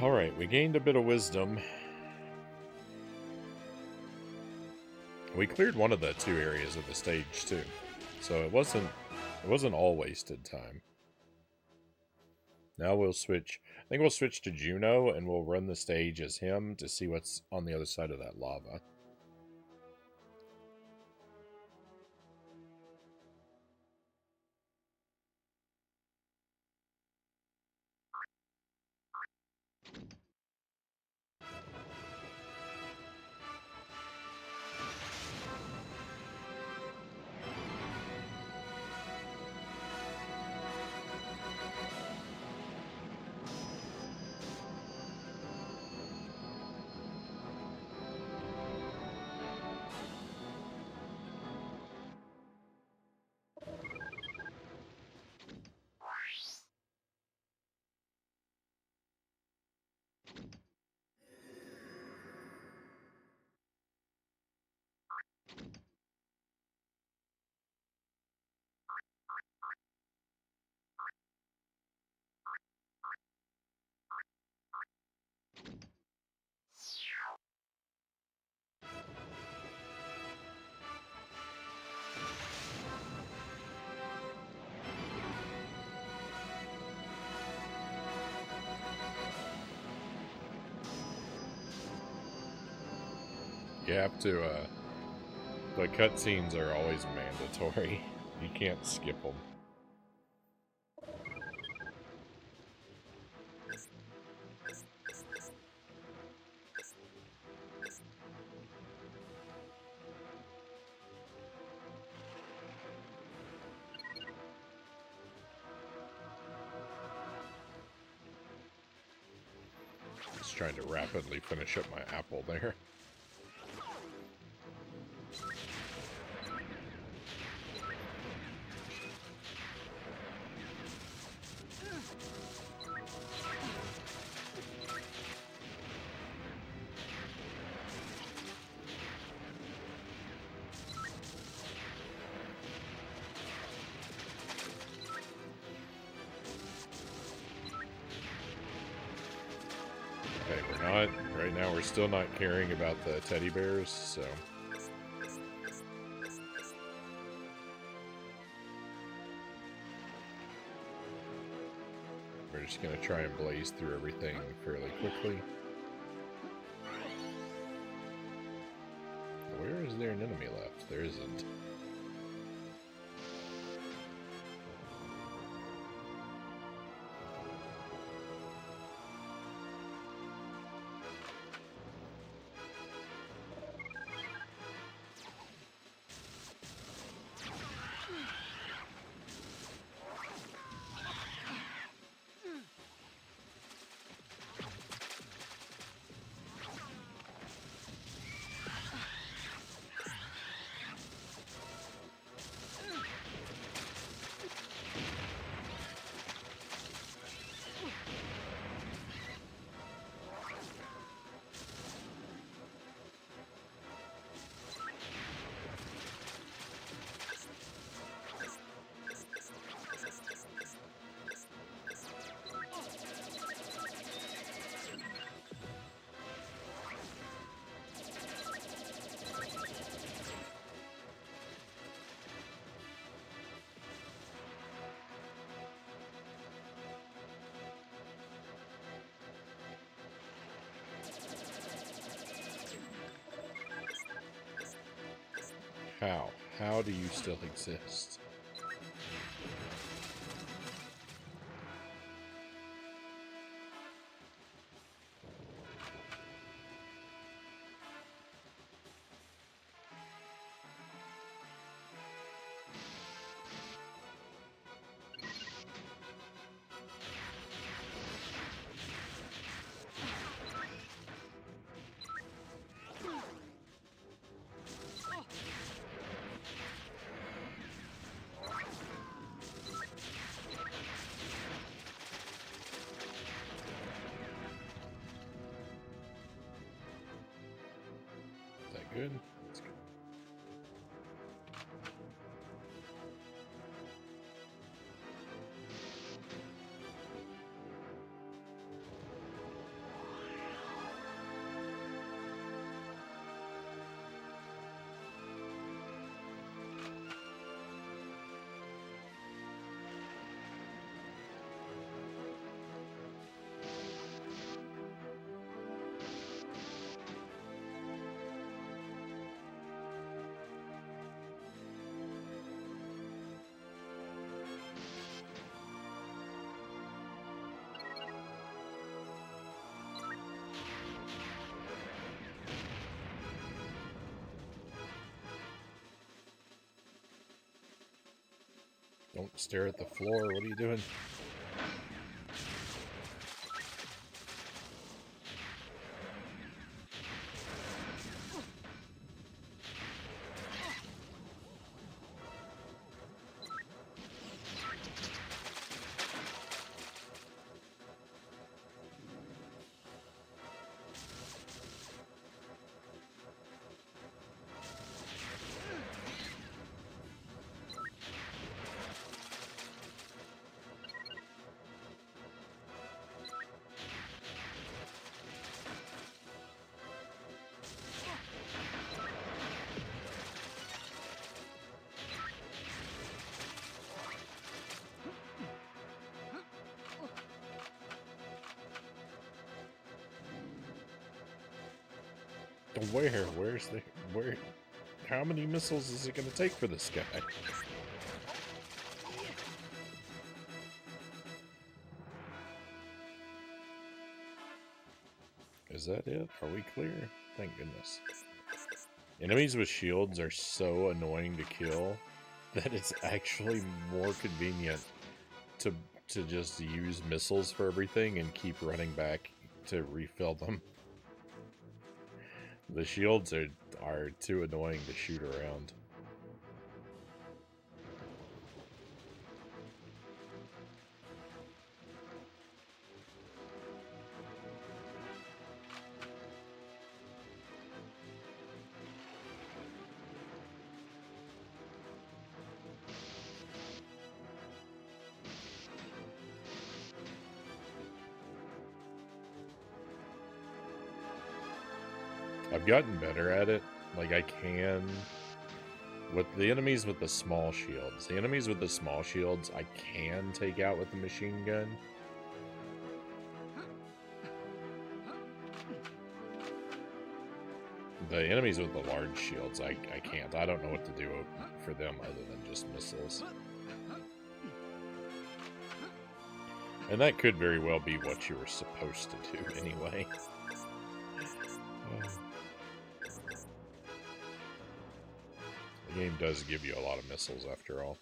Alright, we gained a bit of wisdom. We cleared one of the two areas of the stage too. So it wasn't all wasted time. Now we'll switch. I think we'll switch to Juno and we'll run the stage as him to see what's on the other side of that lava. You have to, the cutscenes are always mandatory. You can't skip them. Just trying to rapidly finish up my apple there. Okay, we're not. Right now, we're still not caring about the teddy bears, so. We're just going to try and blaze through everything fairly quickly. Where is there an enemy left? There isn't. How? How do you still exist? Is that good? That's good. Don't stare at the floor. What are you doing? Where? Where's the... Where? How many missiles is it going to take for this guy? Is that it? Are we clear? Thank goodness. Enemies with shields are so annoying to kill that it's actually more convenient to just use missiles for everything and keep running back to refill them. The shields are too annoying to shoot around. I've gotten better at it. Like, I can... With the enemies with the small shields. The enemies with the small shields, I can take out with the machine gun. The enemies with the large shields, I can't. I don't know what to do for them other than just missiles. And that could very well be what you were supposed to do anyway. The game does give you a lot of missiles after all.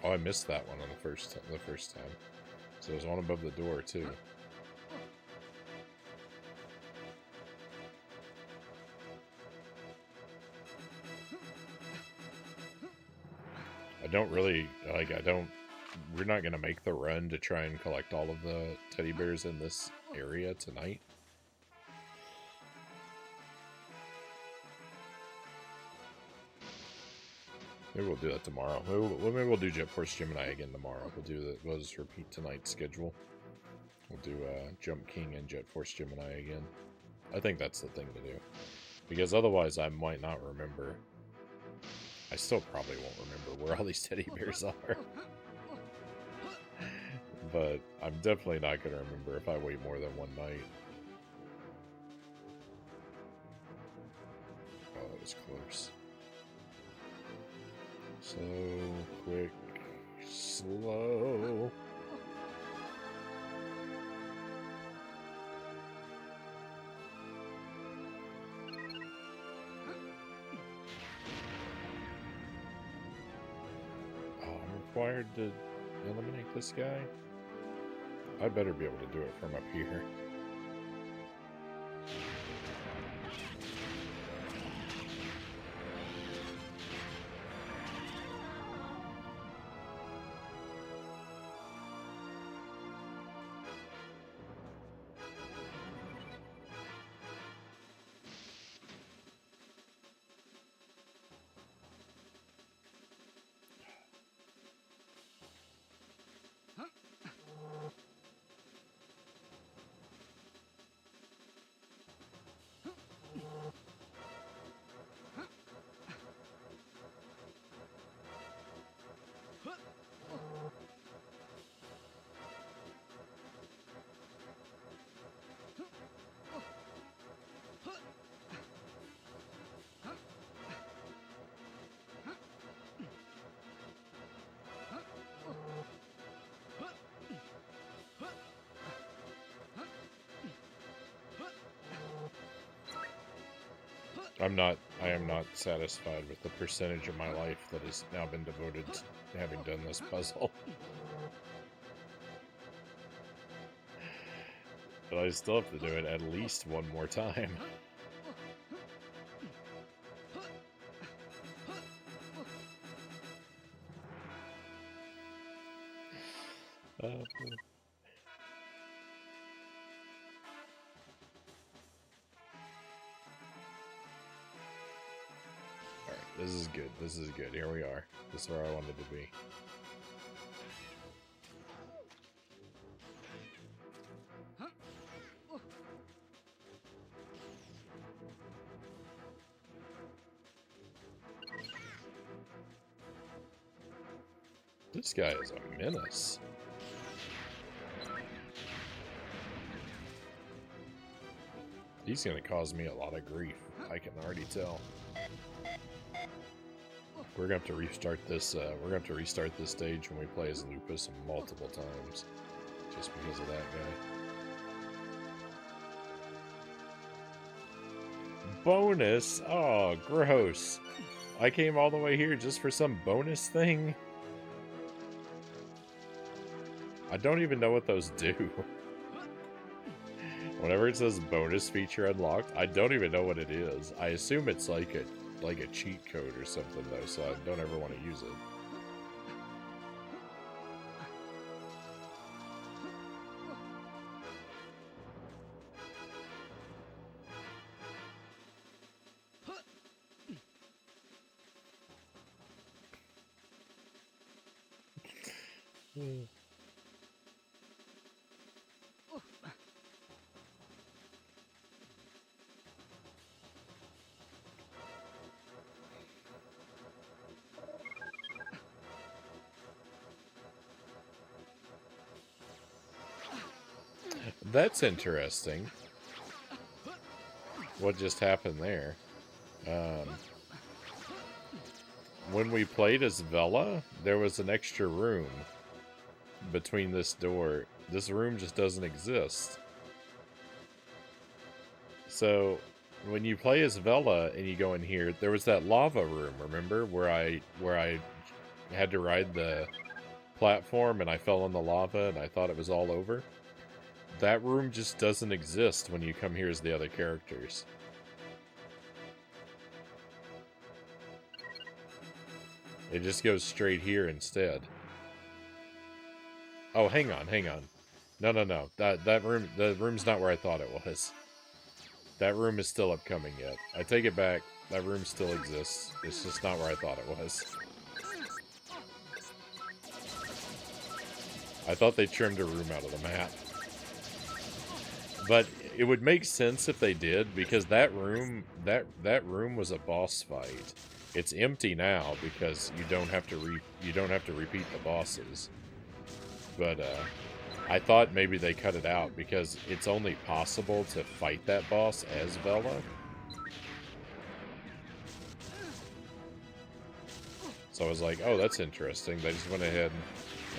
Oh, I missed that one on the first time. So there's one above the door too. I don't really like. We're not gonna make the run to try and collect all of the teddy bears in this area tonight. Maybe we'll do that tomorrow. Maybe we'll do Jet Force Gemini again tomorrow. We'll just repeat tonight's schedule. We'll do Jump King and Jet Force Gemini again. I think that's the thing to do. Because otherwise I might not remember. I still probably won't remember where all these teddy bears are. But I'm definitely not going to remember if I wait more than one night. Oh, that was close. So quick, slow. Oh, I'm required to eliminate this guy? I better be able to do it from up here. I am not satisfied with the percentage of my life that has now been devoted to having done this puzzle. But I still have to do it at least one more time. Alright, this is good. This is good. Here we are. This is where I wanted to be. This guy is a menace. He's gonna cause me a lot of grief. I can already tell. We're gonna have to restart this. We're gonna have to restart this stage when we play as Lupus multiple times, just because of that guy. Bonus? Oh, gross! I came all the way here just for some bonus thing. I don't even know what those do. Whenever it says bonus feature unlocked, I don't even know what it is. I assume it's like a cheat code or something though, so I don't ever want to use it. That's interesting. What just happened there? When we played as Vela, there was an extra room between this door. This room just doesn't exist. So, when you play as Vela and you go in here, there was that lava room, remember? Where I had to ride the platform and I fell in the lava and I thought it was all over. That room just doesn't exist when you come here as the other characters. It just goes straight here instead. Oh, hang on. No. The room's not where I thought it was. That room is still upcoming yet. I take it back. That room still exists. It's just not where I thought it was. I thought they trimmed a room out of the map. But it would make sense if they did, because that room was a boss fight. It's empty now because you don't have to repeat the bosses. But I thought maybe they cut it out because it's only possible to fight that boss as Vela. So I was like, oh, that's interesting. They just went ahead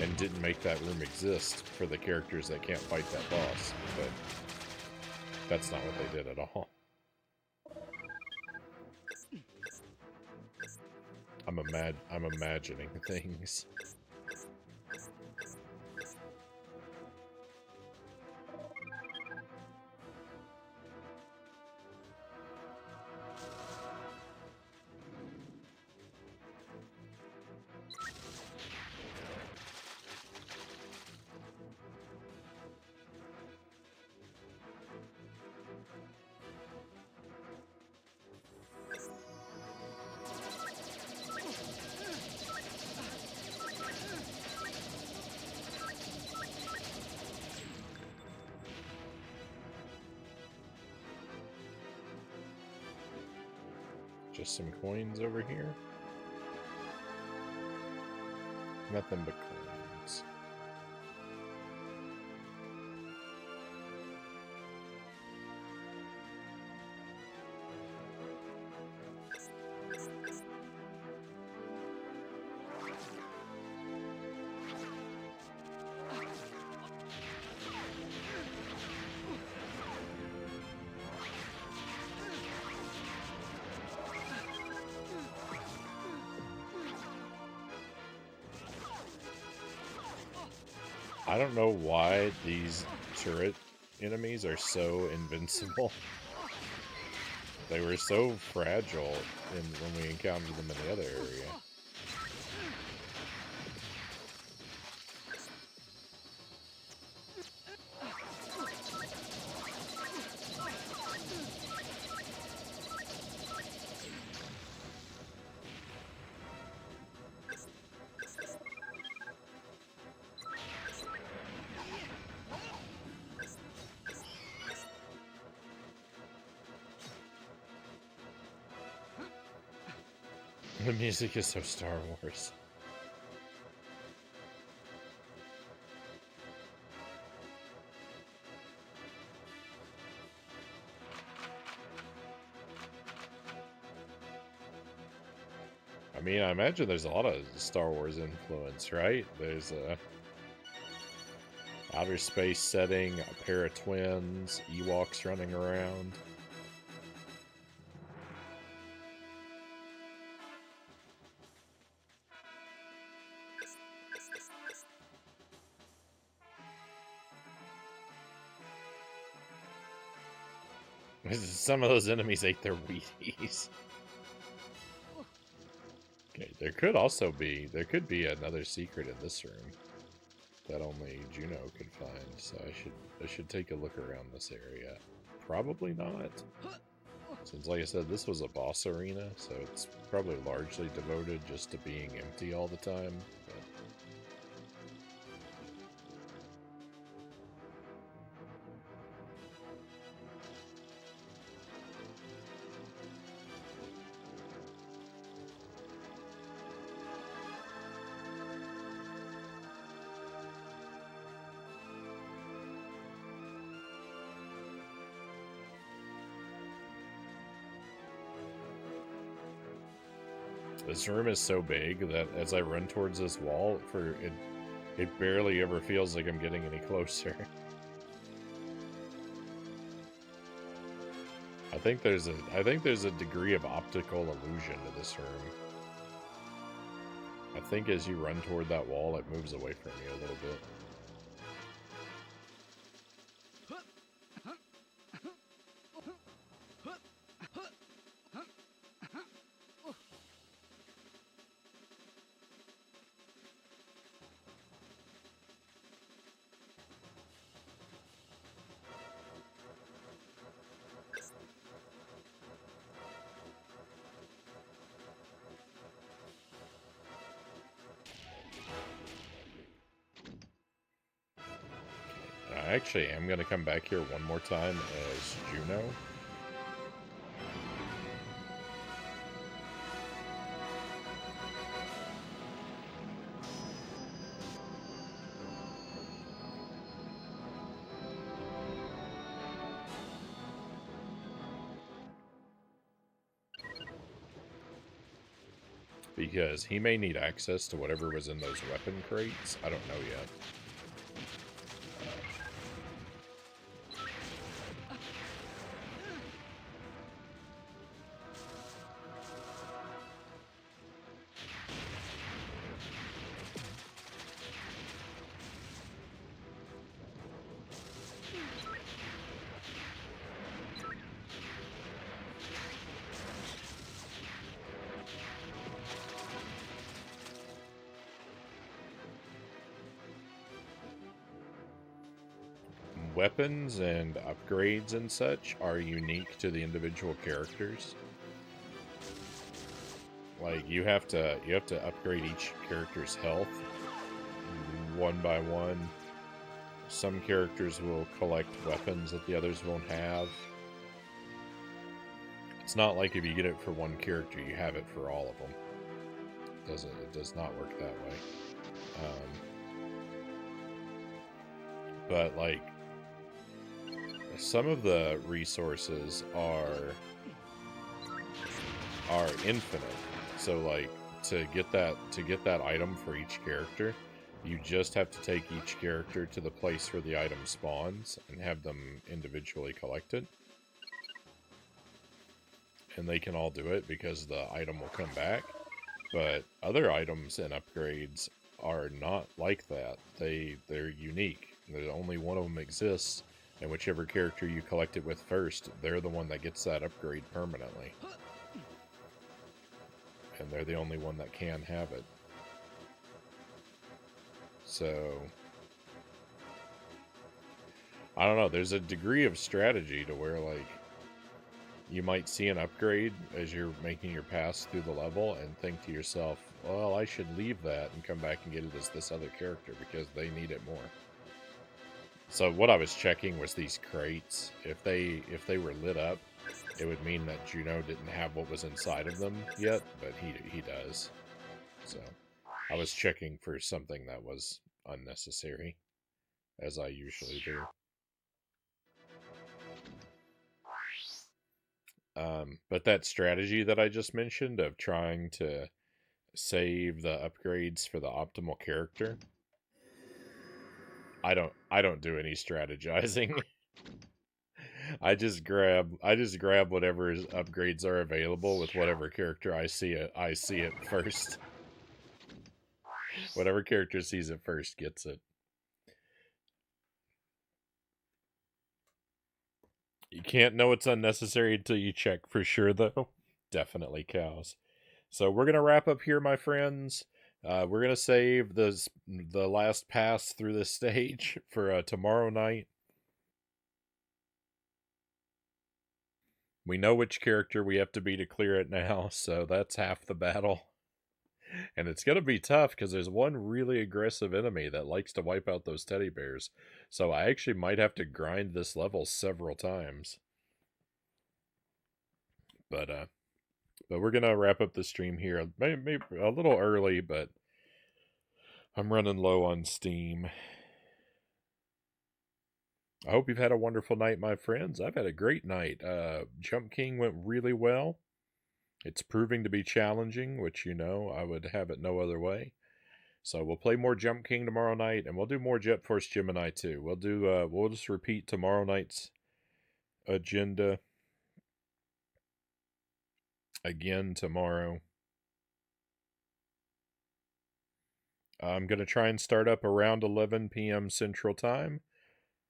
and didn't make that room exist for the characters that can't fight that boss. But that's not what they did at all. I'm imagining things. Just some coins over here. Nothing but coins. I don't know why these turret enemies are so invincible. They were so fragile when we encountered them in the other area. The music is so Star Wars. I mean, I imagine there's a lot of Star Wars influence, right? There's a outer space setting, a pair of twins, Ewoks running around. Some of those enemies ate their Wheaties. Okay, there could be another secret in this room that only Juno could find, so I should take a look around this area. Probably not. Since, like I said, this was a boss arena, so it's probably largely devoted just to being empty all the time. But this room is so big that as I run towards this wall, it barely ever feels like I'm getting any closer. I think there's a degree of optical illusion to this room. I think as you run toward that wall, it moves away from you a little bit. I actually am going to come back here one more time as Juno. Because he may need access to whatever was in those weapon crates. I don't know yet. Weapons and upgrades and such are unique to the individual characters. Like you have to upgrade each character's health one by one. Some characters will collect weapons that the others won't have. It's not like if you get it for one character, you have it for all of them. It does not work that way. But like some of the resources are infinite. So like to get that item for each character, you just have to take each character to the place where the item spawns and have them individually collected. And they can all do it because the item will come back. But other items and upgrades are not like that. They're unique. There's only one of them exists, and whichever character you collect it with first, they're the one that gets that upgrade permanently. And they're the only one that can have it. So I don't know, there's a degree of strategy to where like you might see an upgrade as you're making your pass through the level and think to yourself, well, I should leave that and come back and get it as this other character because they need it more. So what I was checking was these crates. If they were lit up, it would mean that Juno didn't have what was inside of them yet, but he does. So I was checking for something that was unnecessary, as I usually do. But that strategy that I just mentioned of trying to save the upgrades for the optimal character, I don't do any strategizing. I just grab whatever upgrades are available with whatever character I see it first. Whatever character sees it first gets it. You can't know it's unnecessary until you check for sure, though. Definitely cows. So we're gonna wrap up here, my friends. We're gonna save the last pass through this stage for tomorrow night. We know which character we have to be to clear it now, so that's half the battle. And it's gonna be tough because there's one really aggressive enemy that likes to wipe out those teddy bears. So I actually might have to grind this level several times. But we're gonna wrap up the stream here. Maybe a little early, but I'm running low on steam. I hope you've had a wonderful night, my friends. I've had a great night. Jump King went really well. It's proving to be challenging, which I would have it no other way. So we'll play more Jump King tomorrow night, and we'll do more Jet Force Gemini too. We'll just repeat tomorrow night's agenda again tomorrow. I'm gonna try and start up around 11 p.m. Central Time.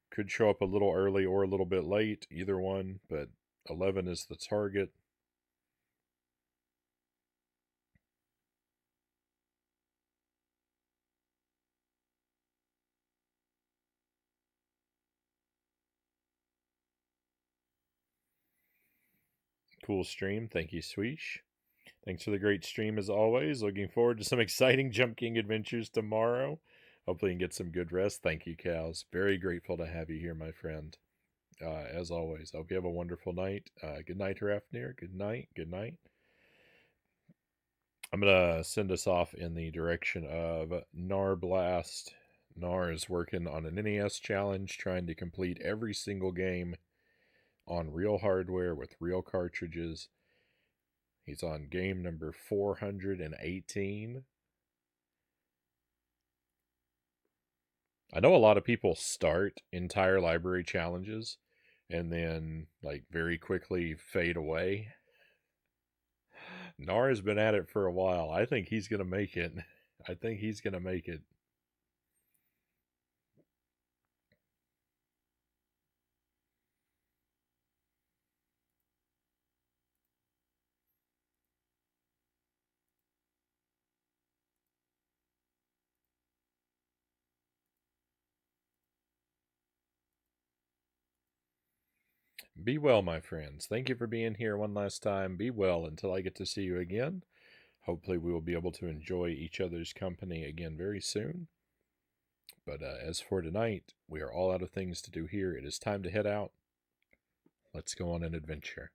Could show up a little early or a little bit late, either one, but 11 is the target. Cool stream. Thank you, Sweesh. Thanks for the great stream as always. Looking forward to some exciting Jump King adventures tomorrow. Hopefully you can get some good rest. Thank you, Cows. Very grateful to have you here, my friend. As always, I hope you have a wonderful night. Good night, Rafnir. Good night. Good night. I'm going to send us off in the direction of Nar Blast. Nar is working on an NES challenge, trying to complete every single game on real hardware with real cartridges. He's on game number 418. I know a lot of people start entire library challenges and then very quickly fade away. Nara's been at it for a while. I think he's going to make it. I think he's going to make it. Be well, my friends. Thank you for being here one last time. Be well until I get to see you again. Hopefully, we will be able to enjoy each other's company again very soon. But as for tonight, we are all out of things to do here. It is time to head out. Let's go on an adventure.